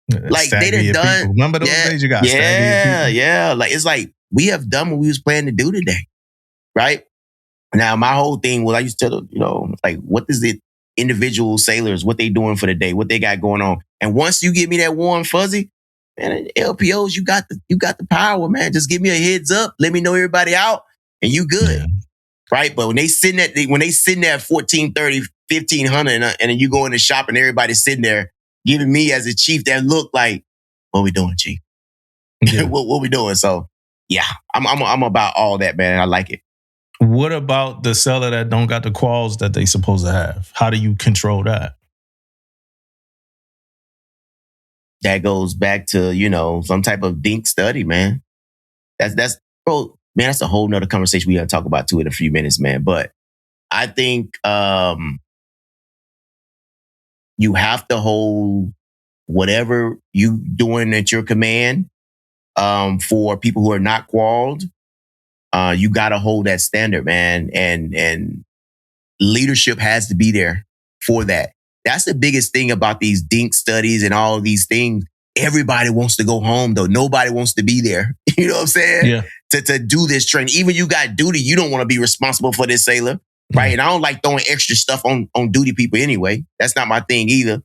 Like they done done. People. Remember those days you got yeah. Like it's like we have done what we was planning to do today, right? Now my whole thing was I used to tell like what is it? Individual sailors, what they doing for the day, what they got going on, and once you give me that warm fuzzy, man, LPOs, you got the power, man. Just give me a heads up, let me know everybody out, and you good, right? But when they sitting at 1430, 1500, and then you go in the shop and everybody's sitting there giving me as a chief that look like, what we doing, chief? Yeah. what we doing? So yeah, I'm about all that, man. I like it. What about the seller that don't got the quals that they supposed to have? How do you control that? That goes back to, some type of dink study, man. That's bro, man, that's a whole nother conversation we gotta talk about too in a few minutes, man. But I think you have to hold whatever you doing at your command for people who are not qualled. You gotta hold that standard, man. And leadership has to be there for that. That's the biggest thing about these dink studies and all of these things. Everybody wants to go home though. Nobody wants to be there. You know what I'm saying? Yeah. To do this training. Even you got duty, you don't want to be responsible for this sailor. Right. And I don't like throwing extra stuff on duty people anyway. That's not my thing either.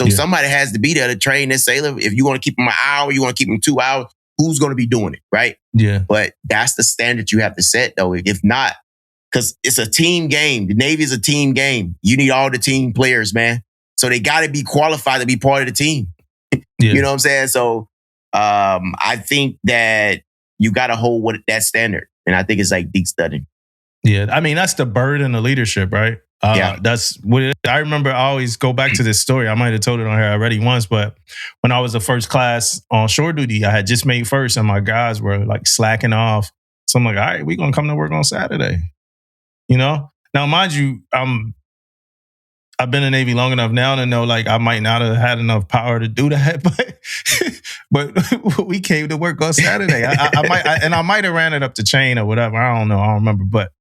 So somebody has to be there to train this sailor. If you want to keep them an hour, you want to keep them 2 hours, who's going to be doing it, right? Yeah. But that's the standard you have to set, though. If not, because it's a team game. The Navy is a team game. You need all the team players, man. So they got to be qualified to be part of the team. Yeah. You know what I'm saying? So I think that you got to hold that standard. And I think it's like deep studying. Yeah. I mean, that's the burden of leadership, right? That's what I remember. I always go back to this story. I might have told it on here already once, but when I was the first class on shore duty, I had just made first and my guys were like slacking off. So I'm like, all right, we're going to come to work on Saturday. You know? Now, mind you, I've been in the Navy long enough now to know like I might not have had enough power to do that, but we came to work on Saturday. I might have ran it up the chain or whatever. I don't know. I don't remember, but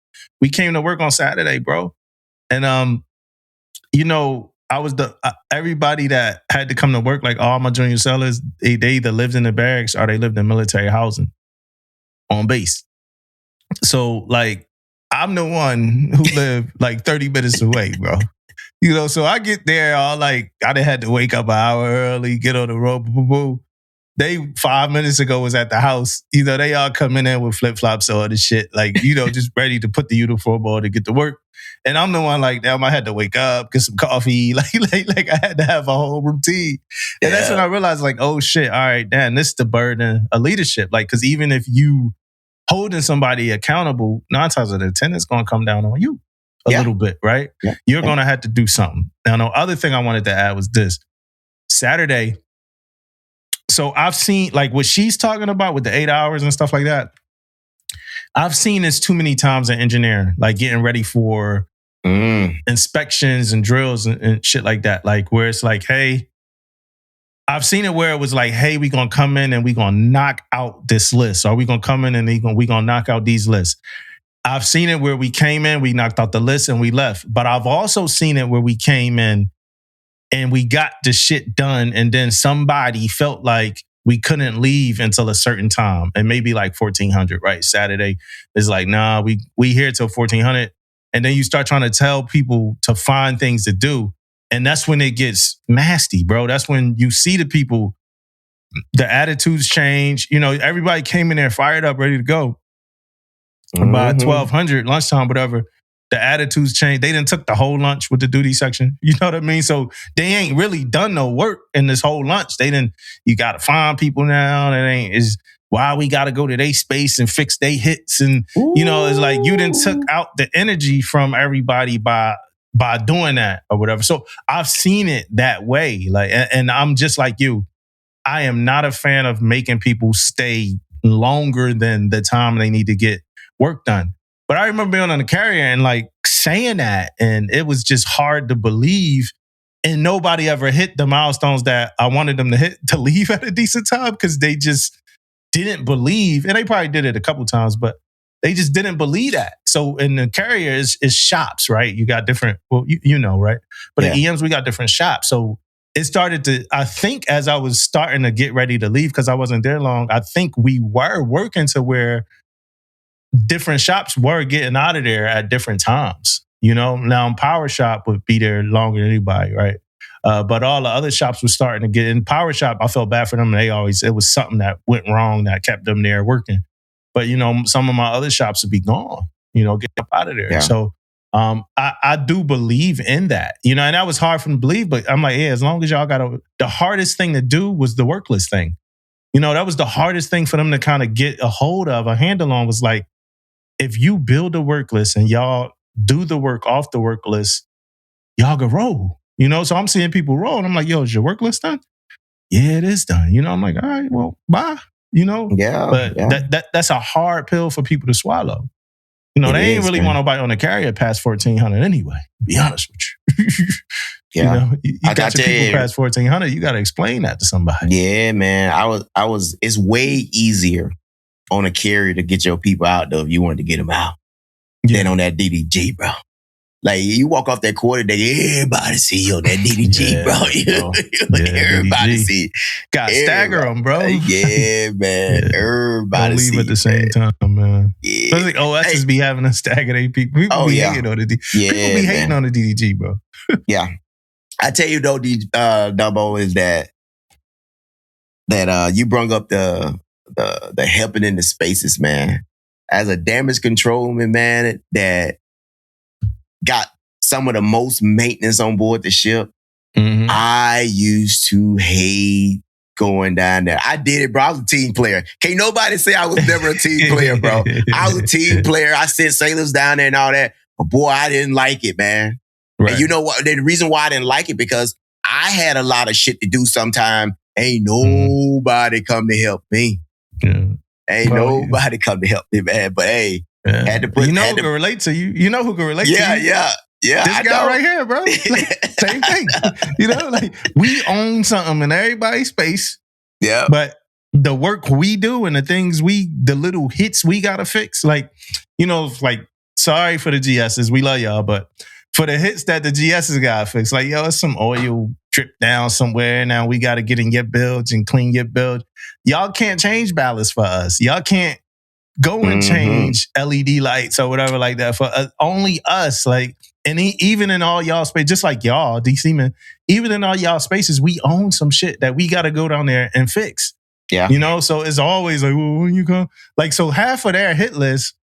we came to work on Saturday, bro. And you know, I was everybody that had to come to work, like all my junior sailors, they either lived in the barracks or they lived in military housing on base. So like I'm the one who lived like 30 minutes away, bro. You know, so I get there all like, I done had to wake up an hour early, get on the road, boo, boo, boo. They 5 minutes ago was at the house. You know, they all coming in with flip-flops or the shit, like, you know, just ready to put the uniform on to get to work. And I'm the one like, damn, I had to wake up, get some coffee, like I had to have a whole routine. And that's when I realized like, oh shit, all right, damn, this is the burden of leadership. Like, cause even if you holding somebody accountable, 9 times out of 10, it's going to come down on you a little bit, right? Yeah. You're going to have to do something. Now, the other thing I wanted to add was this. Saturday, so I've seen like what she's talking about with the 8 hours and stuff like that. I've seen this too many times in engineering, like getting ready for inspections and drills and shit like that. Like where it's like, hey, I've seen it where it was like, hey, we're going to come in and we're going to knock out this list. Or we're going to come in and we're going to knock out these lists. I've seen it where we came in, we knocked out the list and we left. But I've also seen it where we came in and we got the shit done. And then somebody felt like we couldn't leave until a certain time. And maybe like 1400, right? Saturday is like, nah, we here till 1400. And then you start trying to tell people to find things to do. And that's when it gets nasty, bro. That's when you see the people, the attitudes change. You know, everybody came in there fired up, ready to go. By 1200, lunchtime, whatever, the attitudes change. They done took the whole lunch with the duty section. You know what I mean? So they ain't really done no work in this whole lunch. You got to find people now. Is why we got to go to their space and fix their hits. And, you know, it's like you done took out the energy from everybody by doing that or whatever. So I've seen it that way. Like, and I'm just like you. I am not a fan of making people stay longer than the time they need to get work done. But I remember being on the carrier and like saying that, and it was just hard to believe. And nobody ever hit the milestones that I wanted them to hit to leave at a decent time because they just didn't believe. And they probably did it a couple times, but they just didn't believe that. So in the carrier is shops, right? You got different, well, you know, right? But in EMs, we got different shops. So it started to, I think as I was starting to get ready to leave, because I wasn't there long, I think we were working to where different shops were getting out of there at different times. You know, now Power Shop would be there longer than anybody, right? But all the other shops were starting to get in. Power Shop, I felt bad for them. It was something that went wrong that kept them there working. But, you know, some of my other shops would be gone, you know, get up out of there. Yeah. So I do believe in that, you know, and that was hard for them to believe. But I'm like, yeah, as long as y'all the hardest thing to do was the work list thing. You know, that was the hardest thing for them to kind of get a hold of, a handle on, was like, if you build a work list and y'all do the work off the work list, y'all can roll. You know, so I'm seeing people roll and I'm like, yo, is your work list done? Yeah, it is done. You know, I'm like, all right, well, bye. You know? But that's a hard pill for people to swallow. You know, they ain't really want nobody on the carrier past 1400 anyway, to be honest with you. You know, you got your people past 1400, you got to explain that to somebody. Yeah, man. It's way easier on a carrier to get your people out, though, if you wanted to get them out, than on that DDG, bro. Like, you walk off that quarter deck, everybody see you on that DDG, bro. Everybody DDG. see. Got stagger them, bro. Yeah, man. Everybody see. Don't leave see, at the same time, man. Yeah. Like OSs be having a stagger people. People be hating on the DDG, bro. Yeah. I tell you though, Dubbo, is that you brung up the helping in the spaces, man. As a damage controlman, man, that got some of the most maintenance on board the ship. Mm-hmm. I used to hate going down there. I did it, bro. I was a team player. Can't nobody say I was never a team player, bro. I was a team player. I sent sailors down there and all that. But boy, I didn't like it, man. Right. And you know what? The reason why I didn't like it, because I had a lot of shit to do sometime. Ain't nobody come to help me. Yeah. Ain't nobody come to help me, man. But hey, had to put... You know who can relate to you? You know who can relate to you? Yeah. This guy right here, bro. Like, same thing. You know, like we own something in everybody's space. Yeah. But the work we do and the little hits we gotta fix, like, you know, like, sorry for the GSs, we love y'all, but for the hits that the GSs gotta fix, like, yo, it's some oil drip down somewhere. Now we gotta get in your bilge and clean your bilge. Y'all can't change ballast for us. Y'all can't go and change LED lights or whatever like that for only us. Like, and even in all y'all space, just like y'all, DC man, even in all y'all spaces, we own some shit that we got to go down there and fix. Yeah. You know, so it's always like, well, when you come, like, so half of their hit list,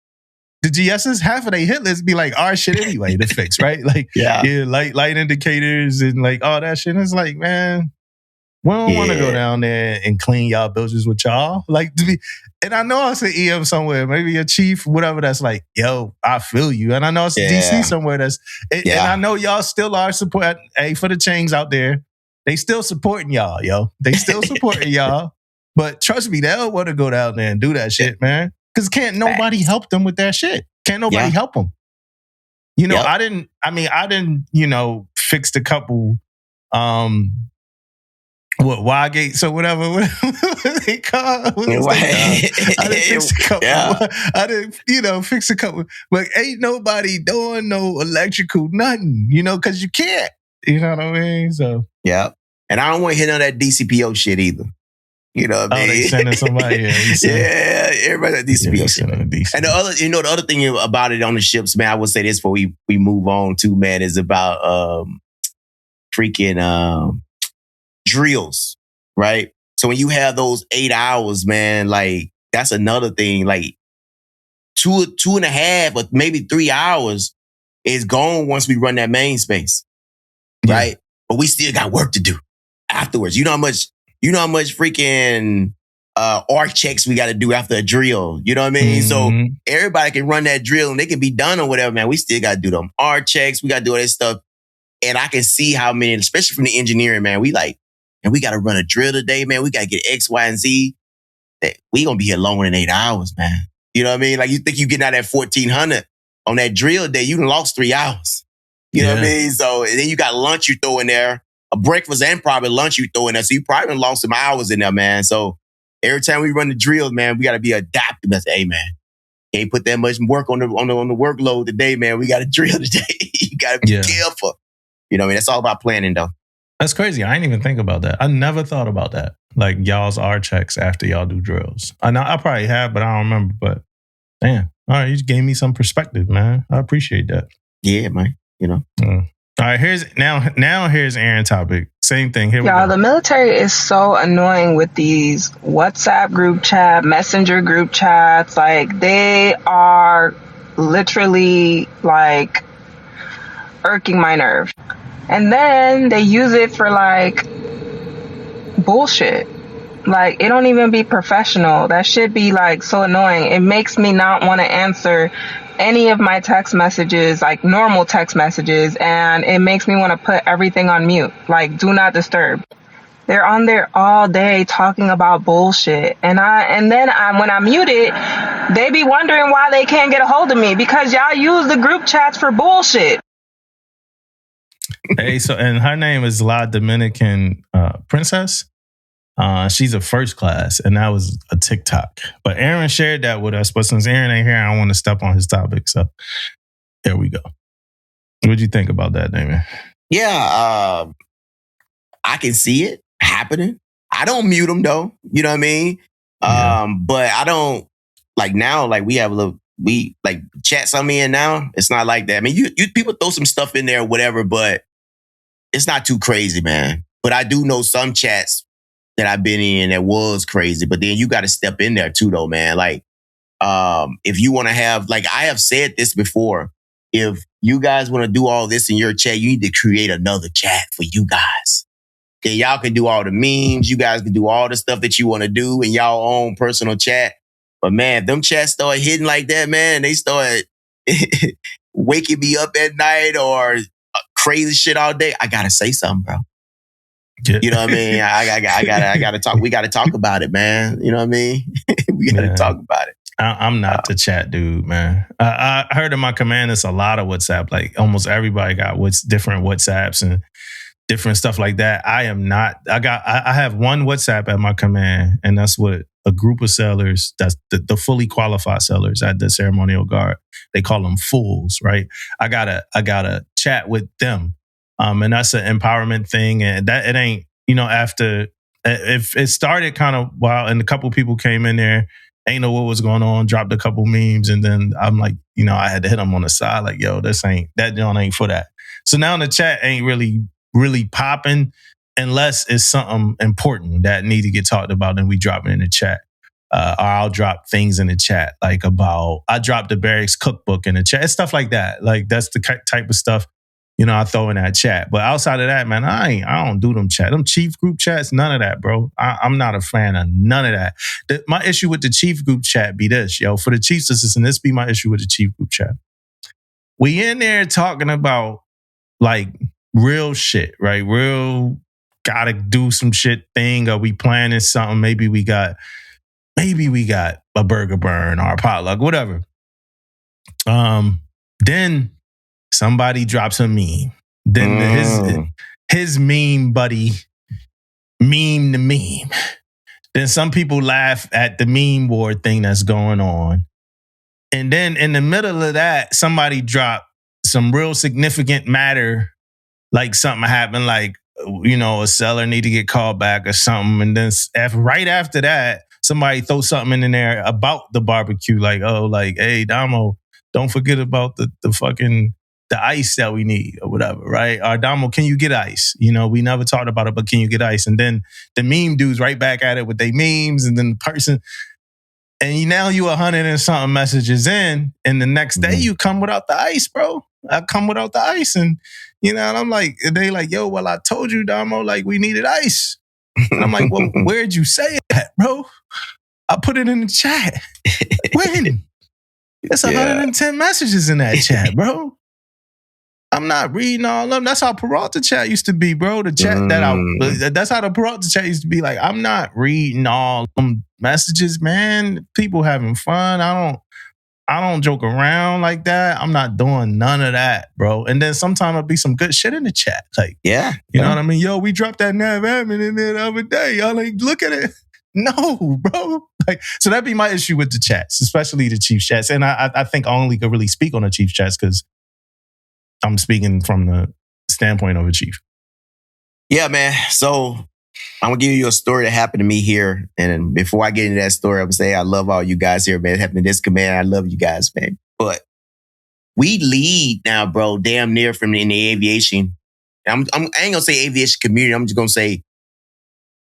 the GSs, half of their hit list be like our shit anyway to fix, right? Like, light indicators and like all that shit. And it's like, man, we don't want to go down there and clean y'all bilges with y'all. Like, to be, and I know it's an EM somewhere, maybe a chief, whatever, that's like, yo, I feel you. And I know it's a DC somewhere and I know y'all still are support. Hey, for the chains out there, they still supporting y'all, yo. They still supporting y'all. But trust me, they'll want to go down there and do that shit, man. Because can't nobody help them with that shit. Can't nobody help them. You know, I didn't, you know, fix a couple, Wygate, so whatever they call. I didn't fix a couple. I didn't, you know, fix a couple. But ain't nobody doing no electrical nothing, you know, because you can't. You know what I mean? So yeah, and I don't want to hit on that DCPO shit either. You know what I mean? They sending somebody. Everybody that DCPO shit. And the other, you know, the other thing about it on the ships, man, I would say this before we move on to, man, is about freaking drills, right? So when you have those 8 hours, man, like that's another thing. Like 2.5 or maybe 3 hours is gone once we run that main space, right? But we still got work to do afterwards. You know how much freaking arc checks we got to do after a drill. You know what I mean? So everybody can run that drill and they can be done or whatever, man. We still got to do them arc checks. We got to do all that stuff. And I can see how many, especially from the engineering, man, we like, and we got to run a drill today, man. We got to get X, Y, and Z. We going to be here longer than 8 hours, man. You know what I mean? Like you think you getting out at 1400 on that drill day, you done lost 3 hours. You know what I mean? So and then you got lunch you throw in there, a breakfast and probably lunch you throw in there. So you probably done lost some hours in there, man. So every time we run the drills, man, we got to be adaptive. I say, hey, man, can't put that much work on the workload today, man. We got to drill today. You got to be careful. You know what I mean? That's all about planning, though. That's crazy. I didn't even think about that. I never thought about that. Like y'all's R checks after y'all do drills. I know I probably have, but I don't remember. But damn. All right, you just gave me some perspective, man. I appreciate that. Yeah, man. You know. All right, here's Aaron's topic. Same thing. Here we Y'all, go. the military is so annoying with these WhatsApp group chat, messenger group chats. Like they are literally like irking my nerve. And then they use it for like bullshit. Like it don't even be professional. That shit be like so annoying. It makes me not want to answer any of my text messages, like normal text messages, and it makes me want to put everything on mute, like do not disturb. They're on there all day talking about bullshit, and then when I mute it, they be wondering why they can't get a hold of me because y'all use the group chats for bullshit. Hey, so and her name is La Dominican Princess. She's a first class, and that was a TikTok. But Aaron shared that with us. But since Aaron ain't here, I don't want to step on his topic. So there we go. What'd you think about that, Damon? Yeah, I can see it happening. I don't mute them though. You know what I mean? But I don't like now. Like we like chat something in now. It's not like that. I mean, you people throw some stuff in there, or whatever. But it's not too crazy, man. But I do know some chats that I've been in that was crazy. But then you got to step in there too, though, man. Like, if you want to have, like I have said this before, if you guys want to do all this in your chat, you need to create another chat for you guys. Then y'all can do all the memes. You guys can do all the stuff that you want to do in y'all own personal chat. But man, if them chats start hitting like that, man, they start waking me up at night or crazy shit all day. I gotta say something, bro. Yeah. You know what I mean? I gotta talk. We gotta talk about it, man. You know what I mean? We gotta talk about it. I'm not the chat dude, man. I heard in my command it's a lot of WhatsApp. Like almost everybody got different WhatsApps and different stuff like that. I am not. I have one WhatsApp at my command, and that's what a group of sellers, that's the fully qualified sellers at the ceremonial guard. They call them fools, right? I gotta chat with them, and that's an empowerment thing. And that it ain't, after if it started kind of wild, and a couple people came in there, ain't know what was going on, dropped a couple memes, and then I'm like, I had to hit them on the side, like, yo, that John ain't for that. So now the chat ain't really popping unless it's something important that need to get talked about, and we drop it in the chat. Or I'll drop things in the chat, like I dropped the Barracks cookbook in the chat, stuff like that. Like that's the type of stuff, I throw in that chat. But outside of that, man, I don't do them chat. Them chief group chats, none of that, bro. I'm not a fan of none of that. My issue with the chief group chat be this, yo. For the chiefs assistant, this be my issue with the chief group chat. We in there talking about like real shit, right? Real gotta do some shit thing. Are we planning something? Maybe we got a burger burn or a potluck, whatever. Then somebody drops a meme. Then his meme buddy meme the meme. Then some people laugh at the meme war thing that's going on. And then in the middle of that, somebody dropped some real significant matter, like something happened, like, a seller need to get called back or something. And then right after that, somebody throw something in there about the barbecue, like, hey, Damo, don't forget about the fucking the ice that we need or whatever, right? Or Damo, can you get ice? We never talked about it, but can you get ice? And then the meme dudes right back at it with their memes, and then the person, and now you 100 and something messages in, and the next day you come without the ice, bro. I come without the ice, and and I'm like, they like, yo, well, I told you, Damo, like we needed ice. And I'm like, well, where'd you say that, bro? I put it in the chat. When? There's 110 messages in that chat, bro. I'm not reading all of them. That's how Peralta chat used to be, bro. The chat that's how the Peralta chat used to be. Like, I'm not reading all them messages, man. People having fun. I don't joke around like that. I'm not doing none of that, bro. And then sometimes it'll be some good shit in the chat. Like, you know what I mean? Yo, we dropped that nav admin in there the other day. Y'all ain't look at it. No, bro. Like, so that'd be my issue with the chats, especially the chief chats. And I think I only could really speak on the chief chats because I'm speaking from the standpoint of a chief. Yeah, man. So I'm going to give you a story that happened to me here. And before I get into that story, I'm going to say I love all you guys here, man. It happened to this command. I love you guys, man. But we lead now, bro, damn near from in the aviation. I ain't going to say aviation community. I'm just going to say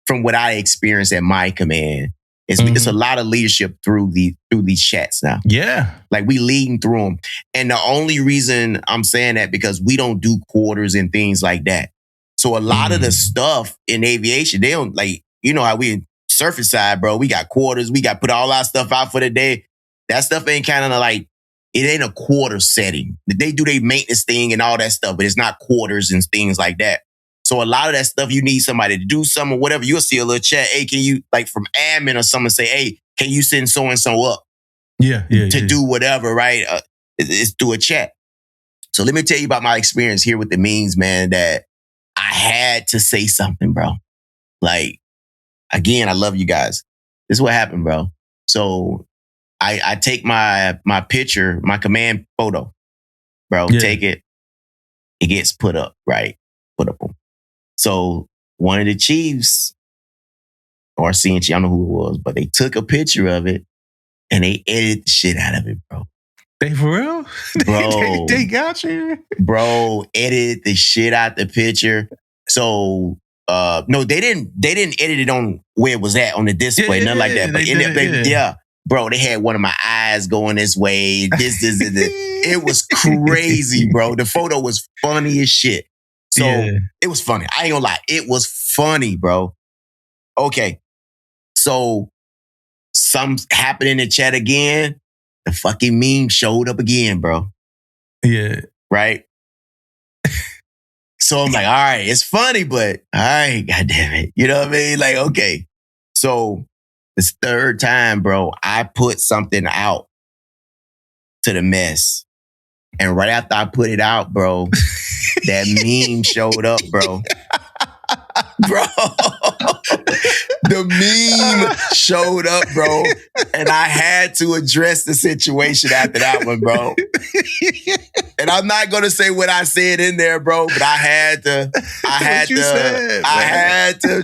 from what I experienced at my command. It's a lot of leadership through these chats now. Yeah. Like we leading through them. And the only reason I'm saying that because we don't do quarters and things like that. So a lot of the stuff in aviation, they don't like, how we in surface side, bro, we got quarters. We got put all our stuff out for the day. That stuff ain't kind of like, it ain't a quarter setting. They do their maintenance thing and all that stuff, but it's not quarters and things like that. So a lot of that stuff, you need somebody to do something or whatever. You'll see a little chat. Hey, can you, like from admin or someone say, hey, can you send so-and-so up? To do whatever, right? It's through a chat. So let me tell you about my experience here with the memes, man, that I had to say something, bro. Like, again, I love you guys. This is what happened, bro. So I take my picture, my command photo, bro, take it. It gets put up, right? Put up. So one of the chiefs, or senior chief, I don't know who it was, but they took a picture of it and they edited the shit out of it, bro. They for real? Bro. they got you? Bro, edited the shit out the picture. So, no, they didn't edit it on where it was at on the display, nothing like that. But yeah. Bro, they had one of my eyes going this way. This. It was crazy, bro. The photo was funny as shit. So it was funny. I ain't gonna lie. It was funny, bro. Okay. So something happened in the chat again. The fucking meme showed up again, bro. Yeah. Right? So I'm like, all right, it's funny, but all right, goddamn it. You know what I mean? Like, okay. So this third time, bro, I put something out to the mess. And right after I put it out, bro, that meme showed up, bro. Bro, the meme showed up, bro. And I had to address the situation after that one, bro. And I'm not going to say what I said in there, bro, but I had to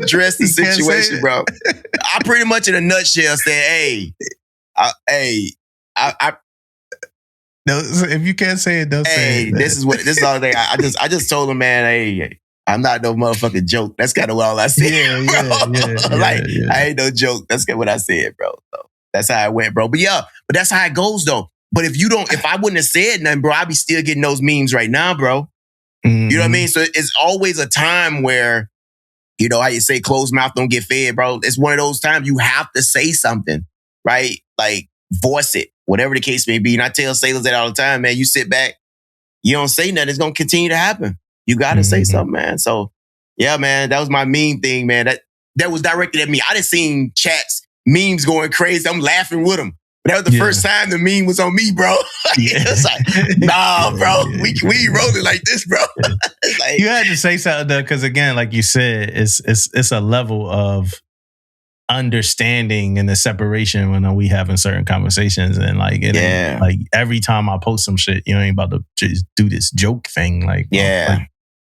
address the situation, bro. I pretty much in a nutshell said, no, if you can't say it, don't say it. This is all the thing. I just told him, man, hey, I'm not no motherfucking joke. That's kind of all I said. Yeah. I ain't no joke. That's kind of what I said, bro. So that's how it went, bro. But that's how it goes, though. But if I wouldn't have said nothing, bro, I'd be still getting those memes right now, bro. Mm-hmm. You know what I mean? So it's always a time where, you know how you say closed mouth don't get fed, bro. It's one of those times you have to say something, right? Like voice it, whatever the case may be. And I tell sailors that all the time, man, you sit back, you don't say nothing, it's going to continue to happen. You got to say something, man. So, yeah, man, that was my meme thing, man. That was directed at me. I done seen chats, memes going crazy. I'm laughing with them. But that was the first time the meme was on me, bro. It's like, nah, bro, we ain't rolling like this, bro. Like, you had to say something, though, because again, like you said, it's a level of understanding and the separation when we having certain conversations, and like like every time I post some shit, you ain't about to just do this joke thing. Like,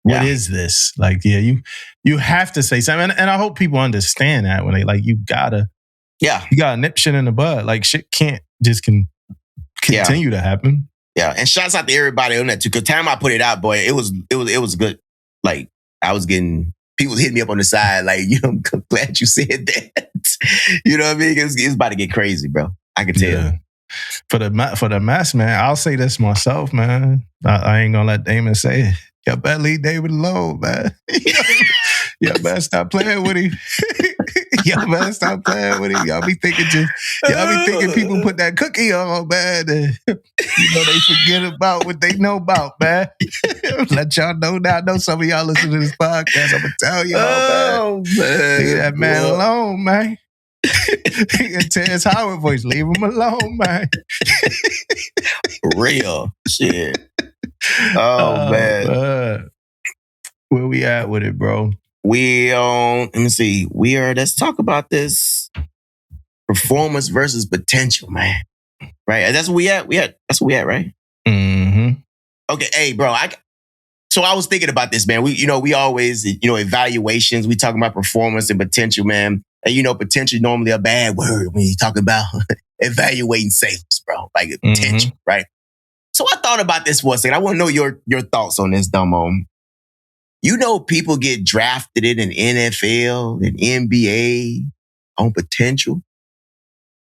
what is this? Like, you have to say something, and I hope people understand that when they like you gotta nip shit in the bud. Like shit can't just continue to happen. Yeah, and shouts out to everybody on that too. Cause time I put it out, boy, it was good. Like I was getting. People hitting me up on the side, like, you know, I'm glad you said that. You know what I mean? It's about to get crazy, bro. I can tell. Yeah. For the mess, man, I'll say this myself, man. I ain't gonna let Damon say it. Y'all better leave David alone, man. Y'all better stop playing with him. Y'all better stop playing with him. Y'all be thinking people put that cookie on, man. And, you know, they forget about what they know about, man. Let y'all know now. I know some of y'all listen to this podcast. I'm going to tell y'all, man. Leave that man alone, man. Terrence Howard voice. Leave him alone, man. Real shit. Man. Where we at with it, bro? Let me see. Let's talk about this performance versus potential, man. Right? That's where we at. That's where we at, right? Mm-hmm. Okay, hey, bro. So I was thinking about this, man. We always, evaluations. We talk about performance and potential, man. And potential is normally a bad word when you talk about evaluating sales, bro. Like potential, right? So I thought about this for a second. I want to know your thoughts on this, Dumbo. People get drafted in an NFL and NBA on potential,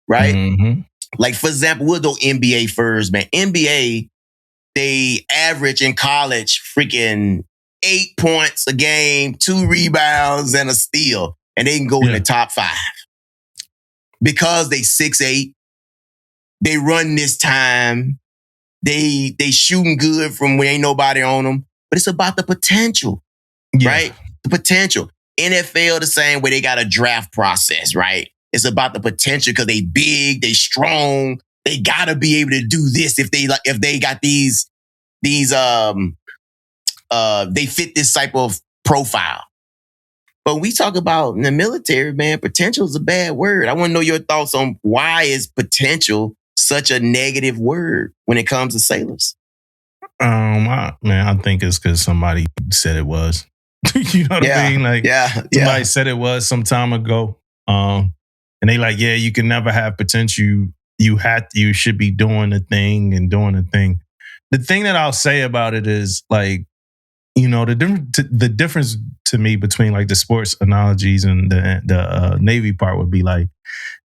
right? Mm-hmm. Like, for example, we'll go NBA first, man. NBA, they average in college freaking 8 points a game, 2 rebounds, and a steal. And they can go in the top 5. Because they 6'8", they run this time, they shooting good from when ain't nobody on them. But it's about the potential, right? The potential. NFL the same way, they got a draft process, right? It's about the potential because they big, they strong, they gotta be able to do this if they got these they fit this type of profile. But when we talk about in the military, man, potential is a bad word. I want to know your thoughts on why is potential such a negative word when it comes to sailors. I think it's because somebody said it was. You know what I mean? Like, somebody said it was some time ago. And they like, you can never have potential. you should be doing the thing and doing the thing. The thing that I'll say about it is like, the difference to me between like the sports analogies and the Navy part would be like,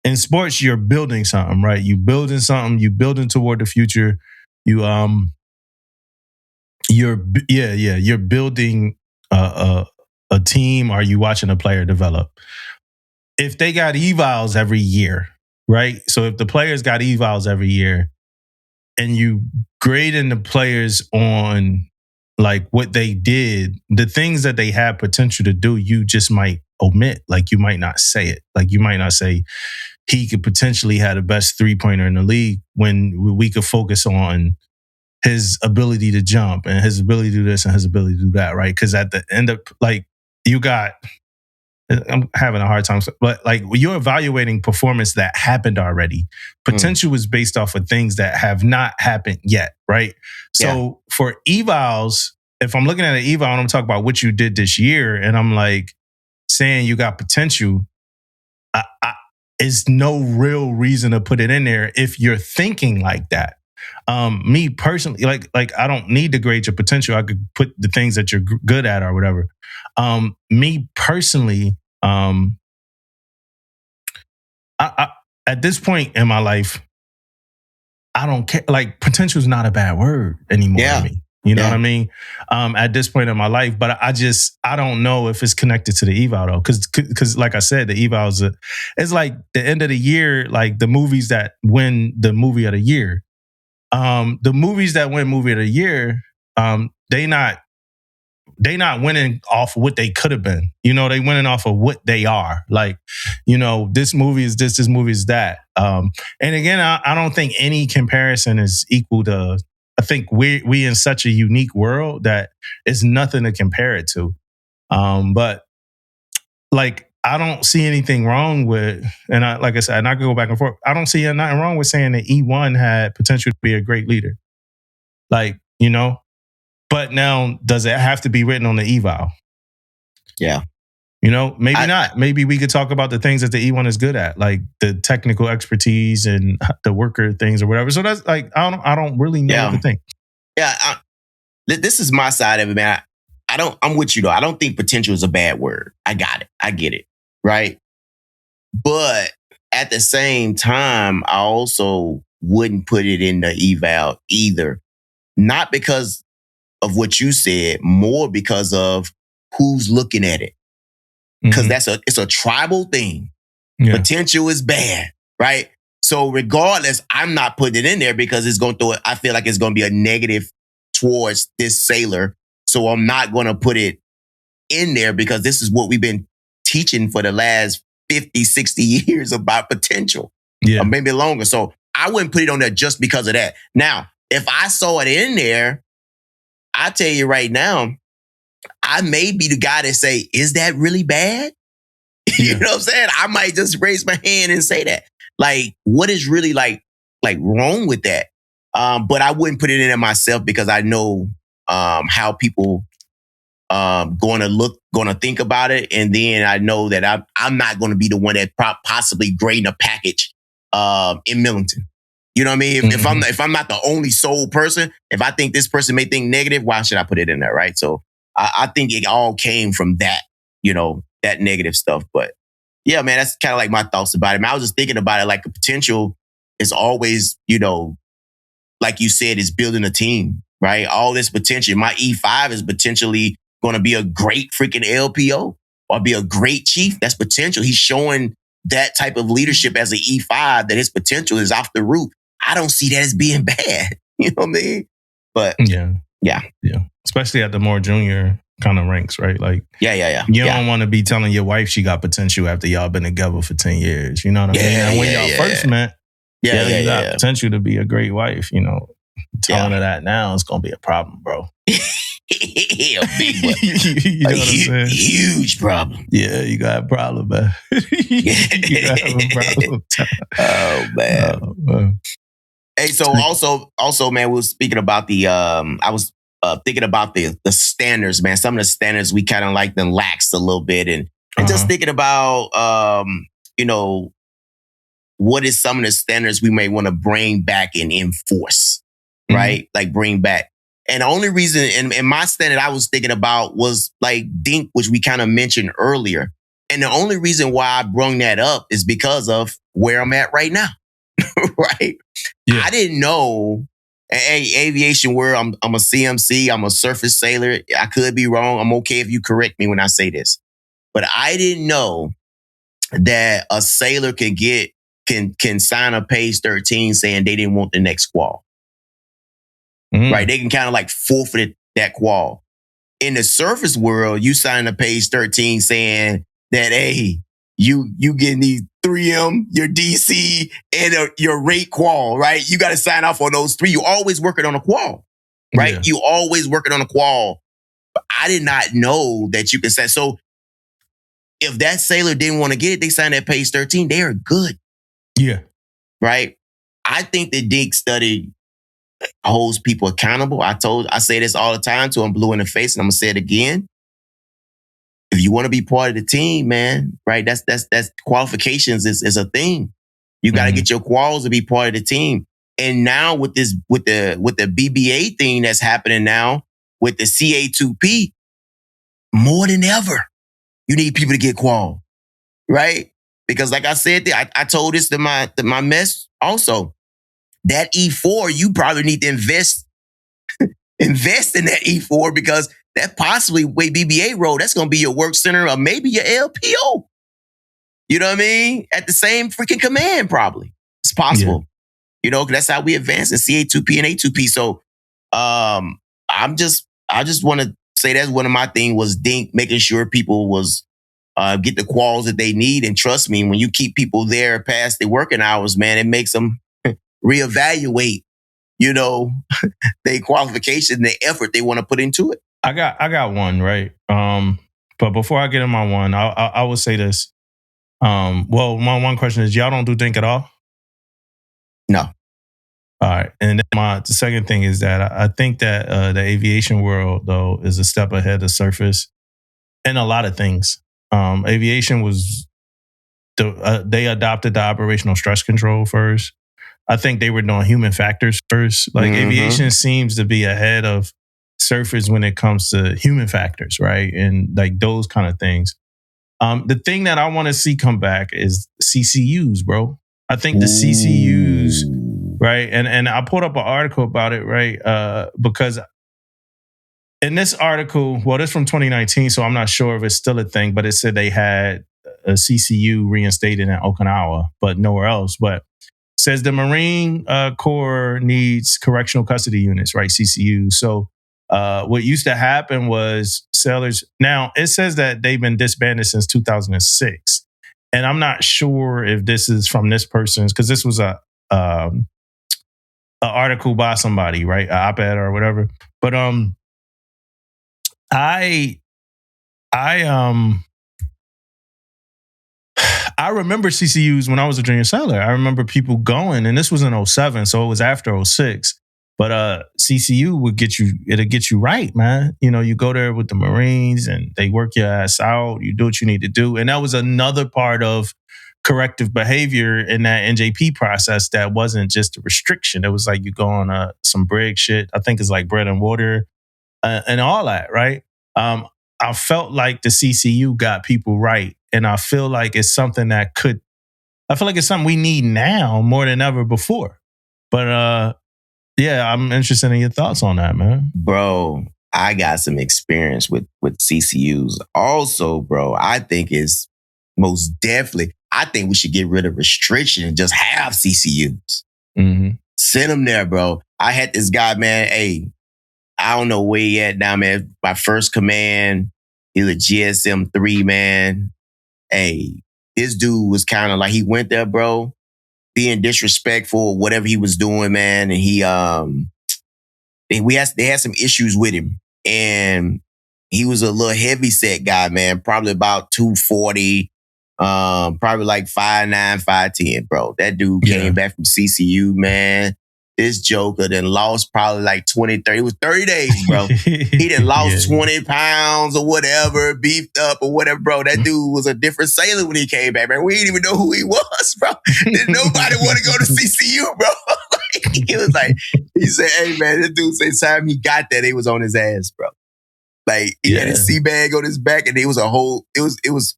in sports, you're building something, right? You building something, you building toward the future. You're building a team, or you watching a player develop. If they got evals every year, right? So if the players got evals every year and you grading the players on like what they did, the things that they had potential to do, you just might omit. Like you might not say it. Like you might not say he could potentially have the best 3-pointer in the league when we could focus on his ability to jump and his ability to do this and his ability to do that, right? Because at the end of like I'm having a hard time, but like you're evaluating performance that happened already. Potential is based off of things that have not happened yet, right? So for evals, if I'm looking at an eval and I'm talking about what you did this year, and I'm like saying you got potential, is no real reason to put it in there if you're thinking like that. Me personally, like I don't need to grade your potential. I could put the things that you're good at or whatever. Me personally, I at this point in my life, I don't care. Like potential is not a bad word anymore to me. You know what I mean? At this point in my life, but I don't know if it's connected to the eval though, because like I said, the eval it's like the end of the year, like the movies that win the movie of the year. The movies that win movie of the year, they not winning off of what they could have been. They winning off of what they are. Like, this movie is this movie is that. And again, I don't think any comparison is equal to. I think we in such a unique world that it's nothing to compare it to. But like, I don't see anything wrong with, and like I said, and I could go back and forth. I don't see nothing wrong with saying that E1 had potential to be a great leader. Like, but now does it have to be written on the eval? Yeah. Maybe not. Maybe we could talk about the things that the E1 is good at, like the technical expertise and the worker things or whatever. So that's like, I don't really know what to think. Yeah. This is my side of it, man. I'm with you though. I don't think potential is a bad word. I got it. I get it. Right. But at the same time, I also wouldn't put it in the eval either. Not because of what you said, more because of who's looking at it. Because it's a tribal thing. Yeah. Potential is bad, right? So regardless, I'm not putting it in there because it's going to I feel like it's going to be a negative towards this sailor. So I'm not going to put it in there because this is what we've been teaching for the last 50, 60 years about potential. Yeah. Or maybe longer. So I wouldn't put it on there just because of that. Now, if I saw it in there, I tell you right now, I may be the guy that say, is that really bad? You know what I'm saying? I might just raise my hand and say that. Like, what is really like wrong with that? But I wouldn't put it in there myself because I know how people going to think about it. And then I know that I'm not going to be the one that possibly grading a package in Millington. You know what I mean? If I'm not the only sole person, if I think this person may think negative, why should I put it in there, right? So I think it all came from that, that negative stuff. But yeah, man, that's kind of like my thoughts about it. Man, I was just thinking about it like the potential is always, like you said, is building a team, right? All this potential. My E5 is potentially going to be a great freaking LPO or be a great chief. That's potential. He's showing that type of leadership as an E5 that his potential is off the roof. I don't see that as being bad. You know what I mean? But yeah. Especially at the more junior kind of ranks, right? Like, You don't want to be telling your wife she got potential after y'all been together for 10 years. You know what I mean? And when y'all first met, you got potential to be a great wife. Telling her that now is going to be a problem, bro. You know what I'm saying? Huge problem. Yeah, you got a problem, man. You got a problem. Oh, man. Hey, so also, man, we were speaking about the, I was thinking about the standards, man. Some of the standards we kind of like them laxed a little bit. And just thinking about, what is some of the standards we may want to bring back and enforce, right? Like bring back. And the only reason in my standard I was thinking about was like DINK, which we kind of mentioned earlier. And the only reason why I brung that up is because of where I'm at right now, right? Yeah. I didn't know. Aviation world, I'm a CMC, I'm a surface sailor. I could be wrong. I'm okay if you correct me when I say this. But I didn't know that a sailor can sign a page 13 saying they didn't want the next qual. Right? They can kind of like forfeit that qual. In the surface world, you sign a page 13 saying that, hey, you getting these 3M, your DC, and your rate qual, right? You got to sign off on those three. You always working on a qual, right? Yeah. You always working on a qual. But I did not know that you can say. So if that sailor didn't want to get it, they signed that page 13. They are good. Yeah. Right? I think the DINK study holds people accountable. I say this all the time till I'm blue in the face, and I'm going to say it again. If you want to be part of the team, man, right? That's qualifications is a thing. You got to get your quals to be part of the team. And now with the BBA thing that's happening now with the CA2P, more than ever, you need people to get qual, right? Because like I said, I told this to my mess also. That E4, you probably need to invest in that E4 because that possibly way BBA role, that's going to be your work center or maybe your LPO. You know what I mean? At the same freaking command, probably. It's possible. Yeah. You know, that's how we advance in CA2P and A2P. So I just want to say that's one of my things was DINK, making sure people was get the quals that they need. And trust me, when you keep people there past their working hours, man, it makes them reevaluate, you know, their qualification, the effort they want to put into it. I got one, right? But before I get in my one, I will say this. Well, my one question is, y'all don't do DINK at all? No. All right. And then the second thing is that I think that the aviation world, though, is a step ahead of surface in a lot of things. Aviation was, they adopted the operational stress control first. I think they were doing human factors first. Like aviation seems to be ahead of surface when it comes to human factors, right? And like those kind of things. The thing that I want to see come back is CCUs, bro. I think the CCUs, right? And I pulled up an article about it, right? Because in this article, well, this from 2019, so I'm not sure if it's still a thing, but it said they had a CCU reinstated in Okinawa, but nowhere else. But says the Marine Corps needs correctional custody units, right? CCU. So what used to happen was sailors. Now it says that they've been disbanded since 2006, and I'm not sure if this is from this person's because this was a article by somebody, right? An op-ed or whatever. But I remember CCUs when I was a junior sailor. I remember people going, and this was in 2007, so it was after 2006. But CCU it'll get you right, man. You know, you go there with the Marines and they work your ass out. You do what you need to do. And that was another part of corrective behavior in that NJP process that wasn't just a restriction. It was like you go on some brig shit. I think it's like bread and water and all that, right? I felt like the CCU got people right. And I feel like it's something it's something we need now more than ever before. But yeah, I'm interested in your thoughts on that, man. Bro, I got some experience with CCUs. Also, bro, I think it's most definitely, I think we should get rid of restriction and just have CCUs. Send them there, bro. I had this guy, man, hey, I don't know where he at now, man. My first command, he was a GSM 3, man. Hey, this dude was kind of like, he went there, bro, being disrespectful, whatever he was doing, man. And they had some issues with him. And he was a little heavy set guy, man, probably about 240, probably like 5'9", 5'10", bro. That dude came back from CCU, man. this Joker then lost probably like 20, 30. It was 30 days, bro. He done lost 20 pounds or whatever, beefed up or whatever, bro. That dude was a different sailor when he came back, man. We didn't even know who he was, bro. Didn't nobody want to go to CCU, bro. He was like, he said, hey, man, this dude said time he got there, they was on his ass, bro. Like, he had a sea bag on his back and it was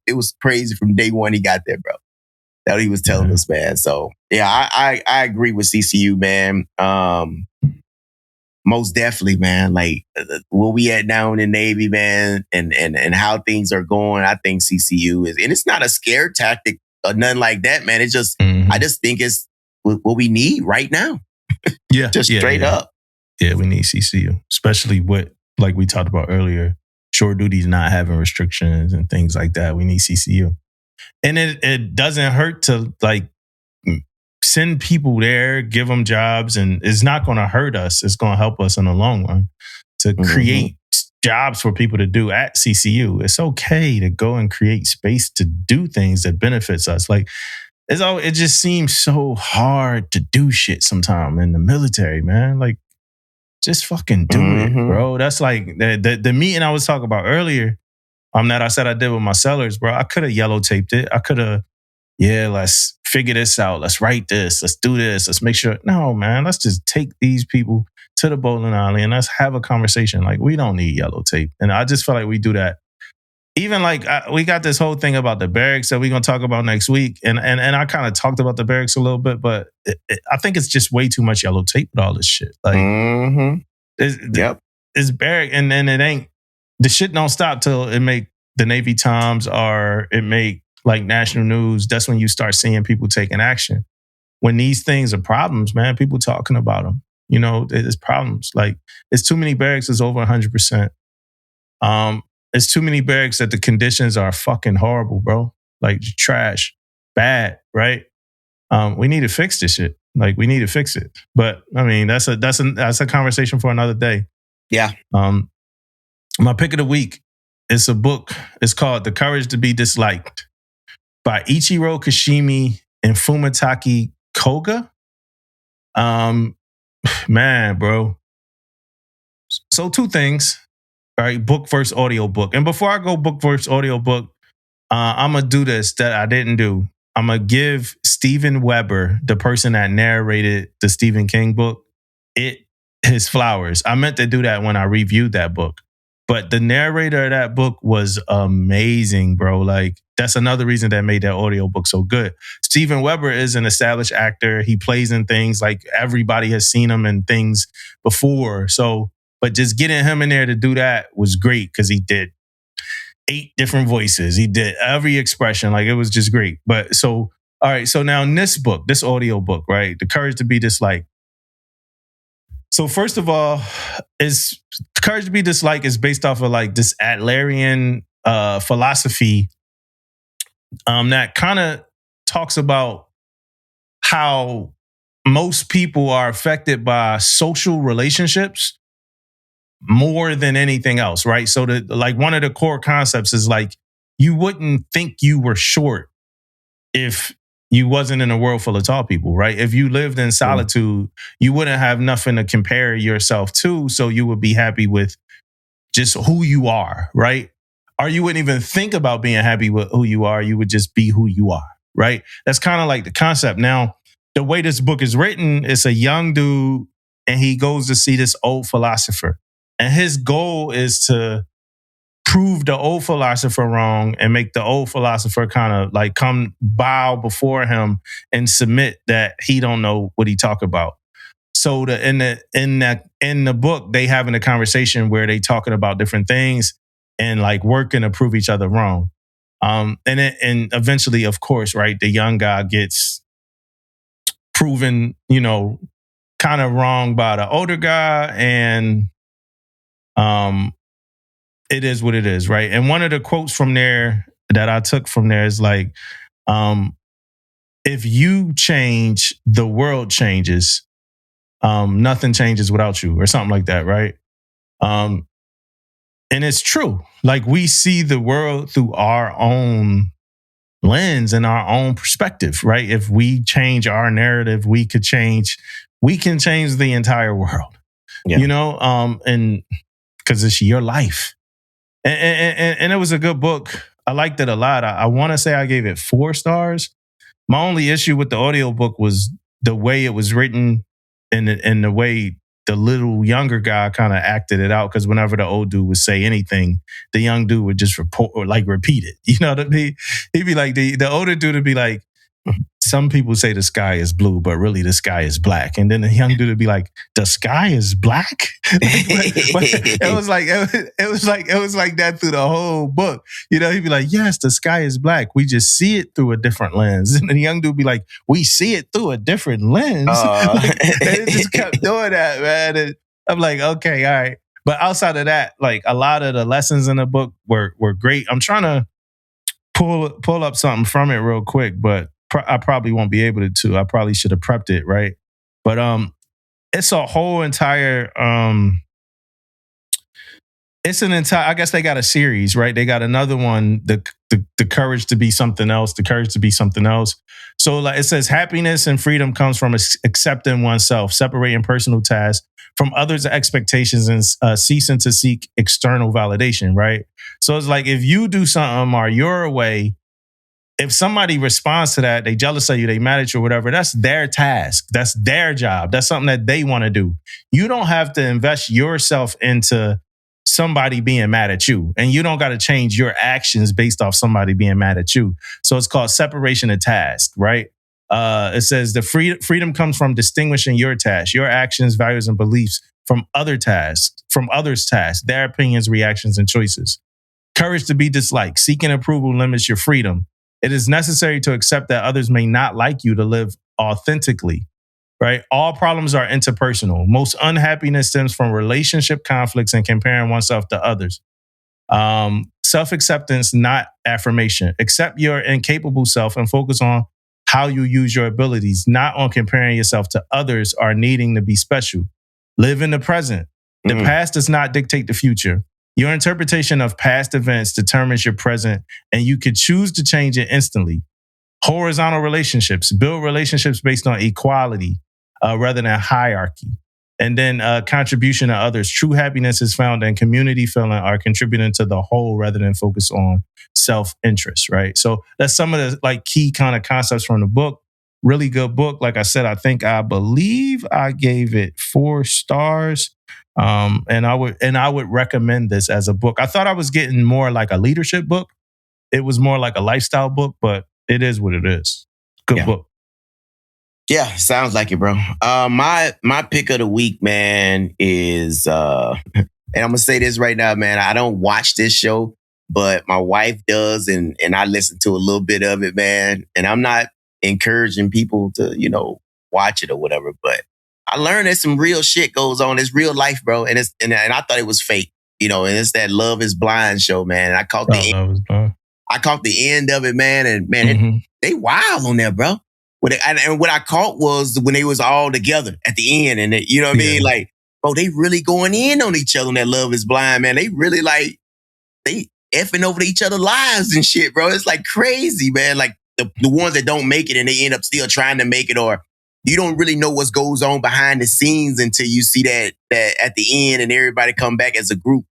it was crazy from day one he got there, bro. That what he was telling us, man. So, yeah, I agree with CCU, man. Most definitely, man. Like, where we at now in the Navy, man, and how things are going, I think CCU is, and it's not a scare tactic or nothing like that, man. It's just, I just think it's what we need right now. Yeah. Just straight up. Yeah, we need CCU, especially what, like we talked about earlier, shore duties not having restrictions and things like that. We need CCU. And it doesn't hurt to like send people there, give them jobs, and it's not going to hurt us. It's going to help us in the long run to create jobs for people to do at CCU. It's okay to go and create space to do things that benefits us. Like, it just seems so hard to do shit sometime in the military, man. Like, just fucking do it, bro. That's like the meeting I was talking about earlier. That I said I did with my sellers, bro. I could have yellow taped it. I could have, let's figure this out. Let's write this. Let's do this. Let's make sure. No, man, let's just take these people to the bowling alley and let's have a conversation. Like, we don't need yellow tape. And I just feel like we do that. Even like we got this whole thing about the barracks that we're going to talk about next week. And I kind of talked about the barracks a little bit, but I think it's just way too much yellow tape with all this shit. Like, it's barrack, and then it ain't, the shit don't stop till it make the Navy Times or it make like national news. That's when you start seeing people taking action. When these things are problems, man, people talking about them. You know, there's problems. Like, it's too many barracks is over 100%. It's too many barracks that the conditions are fucking horrible, bro. Like, trash, bad, right? We need to fix this shit. Like, we need to fix it. But I mean, that's a conversation for another day. Yeah. My pick of the week is a book. It's called The Courage to Be Disliked by Ichiro Kashimi and Fumitake Koga. Man, bro. So two things. All right, book versus audio book. And before I go book versus audio book, I'm going to do this that I didn't do. I'm going to give Steven Weber, the person that narrated the Stephen King book, his flowers. I meant to do that when I reviewed that book. But the narrator of that book was amazing, bro. Like, that's another reason that made that audio book so good. Steven Weber is an established actor. He plays in things, like everybody has seen him in things before. So, but just getting him in there to do that was great because he did 8 different voices. He did every expression. Like, it was just great. But so, all right. So now in this book, this audio book, right? The Courage to Be Disliked. So first of all, Courage to Be Disliked is based off of like this Adlerian philosophy that kind of talks about how most people are affected by social relationships more than anything else, right? So like one of the core concepts is like, you wouldn't think you were short if you wasn't in a world full of tall people, right? If you lived in solitude, you wouldn't have nothing to compare yourself to. So you would be happy with just who you are, right? Or you wouldn't even think about being happy with who you are. You would just be who you are, right? That's kind of like the concept. Now, the way this book is written, it's a young dude and he goes to see this old philosopher. And his goal is to prove the old philosopher wrong and make the old philosopher kind of like come bow before him and submit that he don't know what he talk about. So in the book, they having a conversation where they talking about different things and like working to prove each other wrong. And eventually, of course, right, the young guy gets proven, kind of wrong by the older guy, and it is what it is, right? And one of the quotes from there that I took from there is like, if you change, the world changes. Nothing changes without you, or something like that, right? And it's true. Like, we see the world through our own lens and our own perspective, right? If we change our narrative, we could change we can change the entire world. Yeah. You know, and because it's your life. And it was a good book. I liked it a lot. I want to say I gave it 4 stars. My only issue with the audiobook was the way it was written and the way the little younger guy kind of acted it out. Because whenever the old dude would say anything, the young dude would just repeat it. You know what I mean? He'd be like, the older dude would be like, some people say the sky is blue, but really the sky is black. And then the young dude would be like, the sky is black? It was like that through the whole book. You know, he'd be like, yes, the sky is black. We just see it through a different lens. And the young dude would be like, we see it through a different lens. They just kept doing that, man. And I'm like, okay, all right. But outside of that, like a lot of the lessons in the book were great. I'm trying to pull up something from it real quick, but I probably won't be able to. I probably should have prepped it, right? But it's a whole entire it's an entire, I guess they got a series, right? They got another one, the courage to be something else, the courage to be something else. So like it says, happiness and freedom comes from accepting oneself, separating personal tasks from others' expectations, and ceasing to seek external validation, right? So it's like if you do something or your way, if somebody responds to that, they jealous of you, they mad at you or whatever, that's their task. That's their job. That's something that they want to do. You don't have to invest yourself into somebody being mad at you. And you don't got to change your actions based off somebody being mad at you. So it's called separation of task, right? It says the freedom comes from distinguishing your tasks, your actions, values, and beliefs from others' tasks, their opinions, reactions, and choices. Courage to be disliked. Seeking approval limits your freedom. It is necessary to accept that others may not like you to live authentically, right? All problems are interpersonal. Most unhappiness stems from relationship conflicts and comparing oneself to others. Self-acceptance, not affirmation. Accept your incapable self and focus on how you use your abilities, not on comparing yourself to others or needing to be special. Live in the present. The past does not dictate the future. Your interpretation of past events determines your present, and you could choose to change it instantly. Horizontal relationships. Build relationships based on equality rather than hierarchy. And then contribution to others. True happiness is found in community feeling or contributing to the whole rather than focus on self-interest, right? So that's some of the like key kind of concepts from the book. Really good book. Like I said, I believe I gave it 4 stars. And I would recommend this as a book. I thought I was getting more like a leadership book. It was more like a lifestyle book, but it is what it is. Good book. Yeah, sounds like it, bro. My pick of the week, man, is and I'm gonna say this right now, man. I don't watch this show, but my wife does, and I listen to a little bit of it, man. And I'm not encouraging people to, watch it or whatever, but I learned that some real shit goes on. It's real life, bro. And I thought it was fake, and it's that Love is Blind show, man. And I caught the end of it, man. And man, they wild on there, bro. And what I caught was when they was all together at the end, and you know what I mean? Like, bro, they really going in on each other on that Love is Blind, man. They really like, they effing over each other's lives and shit, bro. It's like crazy, man. Like the ones that don't make it and they end up still trying to make it, or you don't really know what goes on behind the scenes until you see that at the end and everybody come back as a group.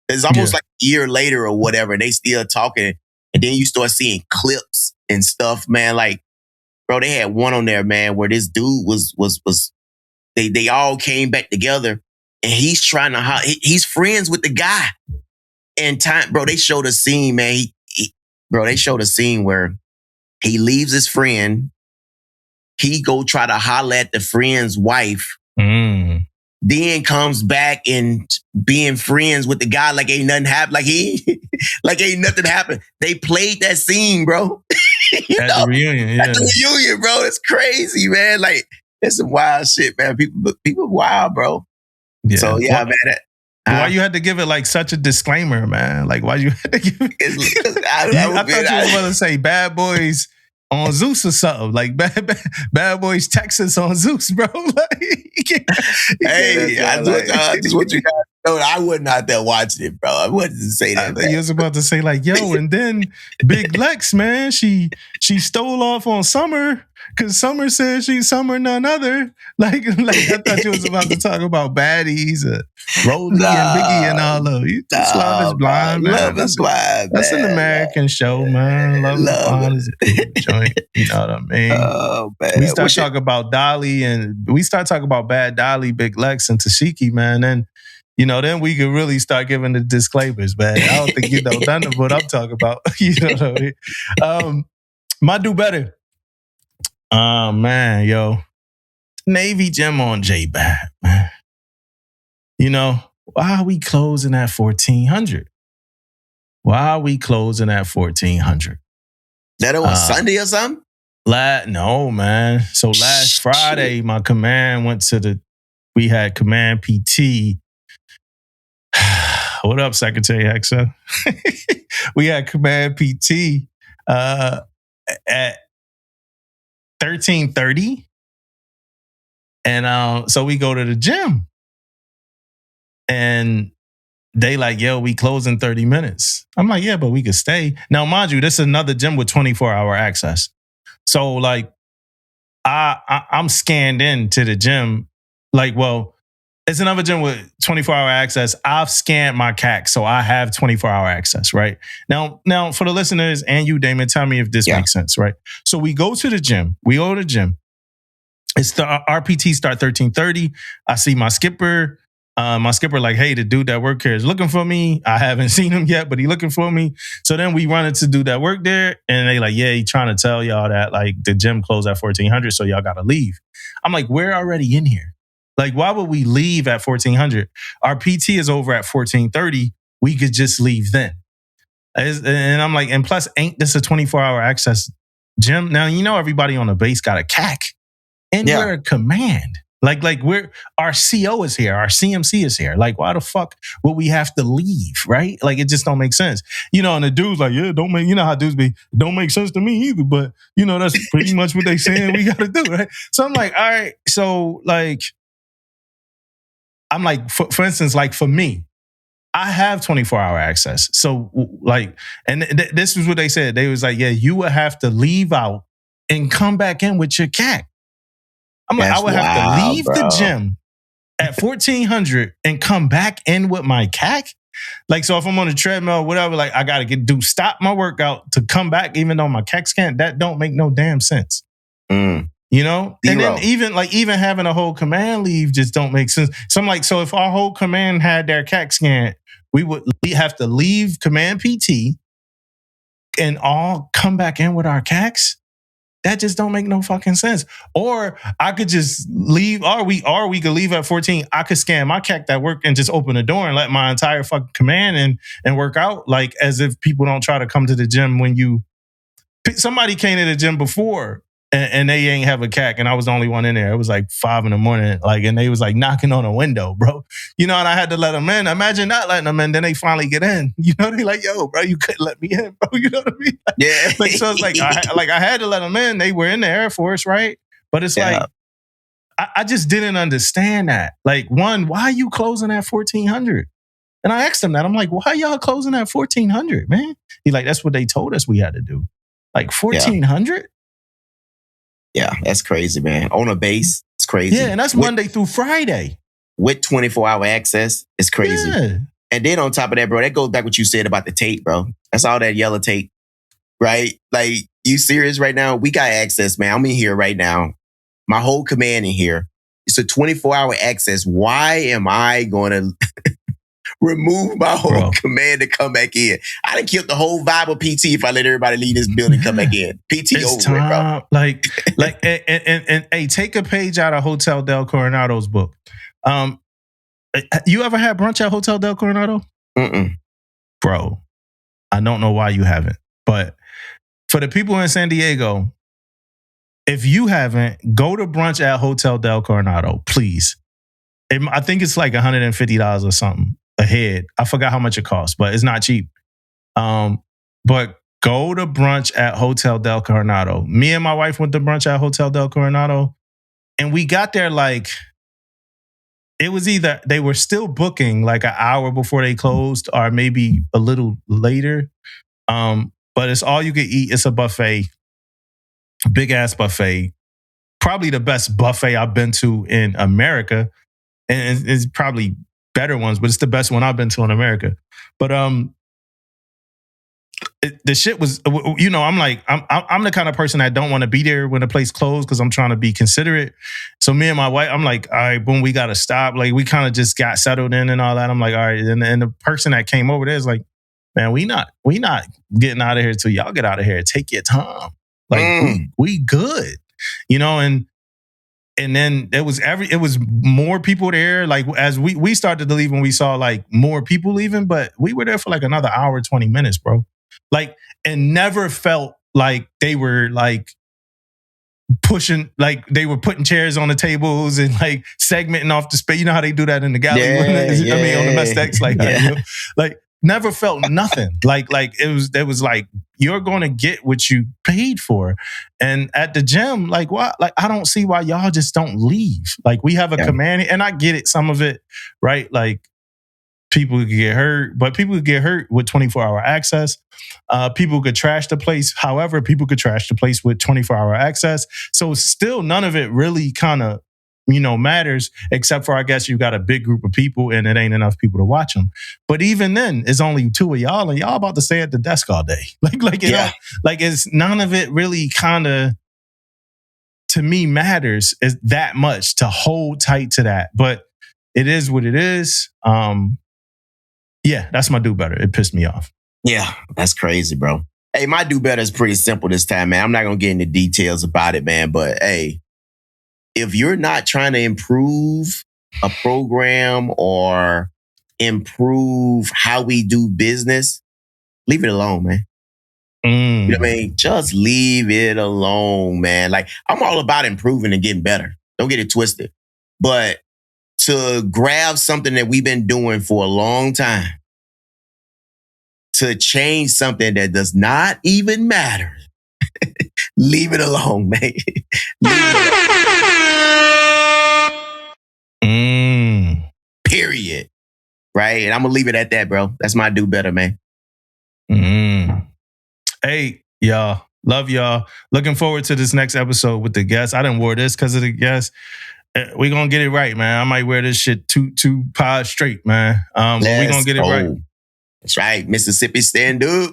It's almost like a year later or whatever, and they still talking. And then you start seeing clips and stuff, man. Like, bro, they had one on there, man, where this dude was they all came back together, and he's trying to he's friends with the guy. And they showed a scene, man. They showed a scene where he leaves his friend. He go try to holler at the friend's wife. Then comes back and being friends with the guy like ain't nothing happened. Like ain't nothing happened. They played that scene, bro. At the reunion, At the reunion, bro. It's crazy, man. Like, it's some wild shit, man. People wild, bro. Yeah. So, man. Why you had to give it like such a disclaimer, man? Like, why you had to give it? I thought you was going to say Bad Boys on Zeus or something. Like Bad Boys Texas on Zeus, bro. Hey, I just want you guys to know I wasn't out there watching it, bro. I wasn't to say that. You was about to say like, yo, and then Big Lex, man, she stole off on Summer Because Summer said she's Summer none other. Like I thought you was about to talk about baddies, Rolly and Biggie and all of you. Love is Blind, man. Love is Blind, That's an American show, man. Love is Blind is a cool joint. You know what I mean? Oh, man. We start talking about Dolly and we start talking about Bad Dolly, Big Lex, and Tashiki, man. And then we could really start giving the disclaimers, man. I don't think you know none of what I'm talking about. You know what I mean? My do better. Man, yo. Navy Gym on J-Bad, man. Why are we closing at 1400? Why are we closing at 1400? That was Sunday or something? No, man. So last Friday, my command went to we had command PT. What up, Secretary Hexa? We had command PT at 13:30. And so we go to the gym. And they like, yo, we close in 30 minutes. I'm like, yeah, but we could stay. Now, mind you, this is another gym with 24-hour access. So like, I'm scanned in to the gym. Like, well, it's another gym with 24-hour access. I've scanned my CAC, so I have 24-hour access, right? Now, for the listeners and you, Damon, tell me if this makes sense, right? So we go to the gym. It's the RPT start 13:30. I see my skipper. My skipper like, hey, the dude that work here is looking for me. I haven't seen him yet, but he looking for me. So then we run into dude that work there, and they like, yeah, he trying to tell y'all that like the gym closed at 1400, so y'all gotta leave. I'm like, we're already in here. Like, why would we leave at 1400? Our PT is over at 1430. We could just leave then. And I'm like, and plus, ain't this a 24-hour access gym? Now, everybody on the base got a CAC, and we're a command. Like our CO is here, our CMC is here. Like, why the fuck would we have to leave, right? Like, it just don't make sense. And the dude's like, yeah, don't make, how dudes be, don't make sense to me either. But, that's pretty much what they saying we got to do, right? So I'm like, all right. So like, I'm like, for instance, like for me, I have 24-hour access. So like, and this is what they said. They was like, yeah, you would have to leave out and come back in with your CAC. I'm like, I would have to leave the gym at 1400 and come back in with my CAC. Like, so if I'm on a treadmill, whatever, like I got to stop my workout to come back, even though my CAC scan, that don't make no damn sense. Zero. And then even having a whole command leave just don't make sense. So I'm like, so if our whole command had their CAC scan, we would have to leave command PT and all come back in with our CACs. That just don't make no fucking sense. Or I could just leave, or we could leave at 14. I could scan my CAC that work and just open the door and let my entire fucking command in and work out, like as if people don't try to come to the gym when somebody came to the gym before and they ain't have a CAC, and I was the only one in there. It was like 5 a.m, like, and they was like knocking on a window, bro. And I had to let them in. Imagine not letting them in, then they finally get in. They like, yo, bro, you couldn't let me in, bro. You know what I mean? Yeah. Like, so it's like, I had to let them in. They were in the Air Force, right? But it's like, I just didn't understand that. Like, one, why are you closing at 1400? And I asked him that. I'm like, why y'all closing at 1400, man? He's like, that's what they told us we had to do. Like 1400? Yeah, that's crazy, man. On a base, it's crazy. Yeah, and that's Monday through Friday. With 24-hour access, it's crazy. Yeah. And then on top of that, bro, that goes back what you said about the tape, bro. That's all that yellow tape, right? Like, you serious right now? We got access, man. I'm in here right now. My whole command in here. It's a 24-hour access. Why am I going to remove my whole command to come back in? I done killed the whole vibe of PT if I let everybody leave this building and come back in. PT it's over time, it, bro. Like, and hey, take a page out of Hotel Del Coronado's book. You ever had brunch at Hotel Del Coronado? Mm-mm. Bro, I don't know why you haven't. But for the people in San Diego, if you haven't, go to brunch at Hotel Del Coronado, please. I think it's like $150 or something a head. I forgot how much it costs, but it's not cheap. But go to brunch at Hotel Del Coronado. Me and my wife went to brunch at Hotel Del Coronado, and we got there like, it was either they were still booking like an hour before they closed or maybe a little later. But it's all you can eat. It's a buffet, big ass buffet. probably the best buffet I've been to in America. And it's probably better ones, but it's the best one I've been to in America. But the shit was, you know, I'm the kind of person that don't want to be there when the place closed because I'm trying to be considerate. So me and my wife, I'm like, all right, boom, we got to stop. Like, we kind of just got settled in and all that. I'm like, all right. And the person that came over there is like, man, we not getting out of here till y'all get out of here. Take your time. Like, we good, you know, and then it was more people there. Like, as we started to leave when we saw like more people leaving, but we were there for like another hour, 20 minutes, bro. Like, and never felt like they were like pushing, like they were putting chairs on the tables and like segmenting off the space. You know how they do that in the gallery? On the mess decks, like, you know, like never felt nothing. Like it was like, you're going to get what you paid for. And at the gym, like, what? Like, I don't see why y'all just don't leave. Like, we have a command, and I get it, some of it, right? Like, people could get hurt, but people could get hurt with 24-hour access. People could trash the place. However, people could trash the place with 24-hour access. So still none of it really kind of, you know, matters, except for, I guess, you got a big group of people and it ain't enough people to watch them. But even then, it's only two of y'all and y'all about to stay at the desk all day. Like it's none of it really kind of, to me, matters is that much to hold tight to that. But it is what it is. Yeah, that's my do better. It pissed me off. Yeah, that's crazy, bro. Hey, my do better is pretty simple this time, man. I'm not going to get into details about it, man. But hey, if you're not trying to improve a program or improve how we do business, leave it alone, man. You know what I mean? Just leave it alone, man. Like, I'm all about improving and getting better. Don't get it twisted. But to grab something that we've been doing for a long time, to change something that does not even matter, leave it alone, man. Leave it alone. Period. Right? And I'm going to leave it at that, bro. That's my do better, man. Hey, y'all. Love y'all. Looking forward to this next episode with the guests. I didn't wear this because of the guests. We're going to get it right, man. I might wear this shit two pods straight, man. But we're going to get it right. That's right. Mississippi stand up.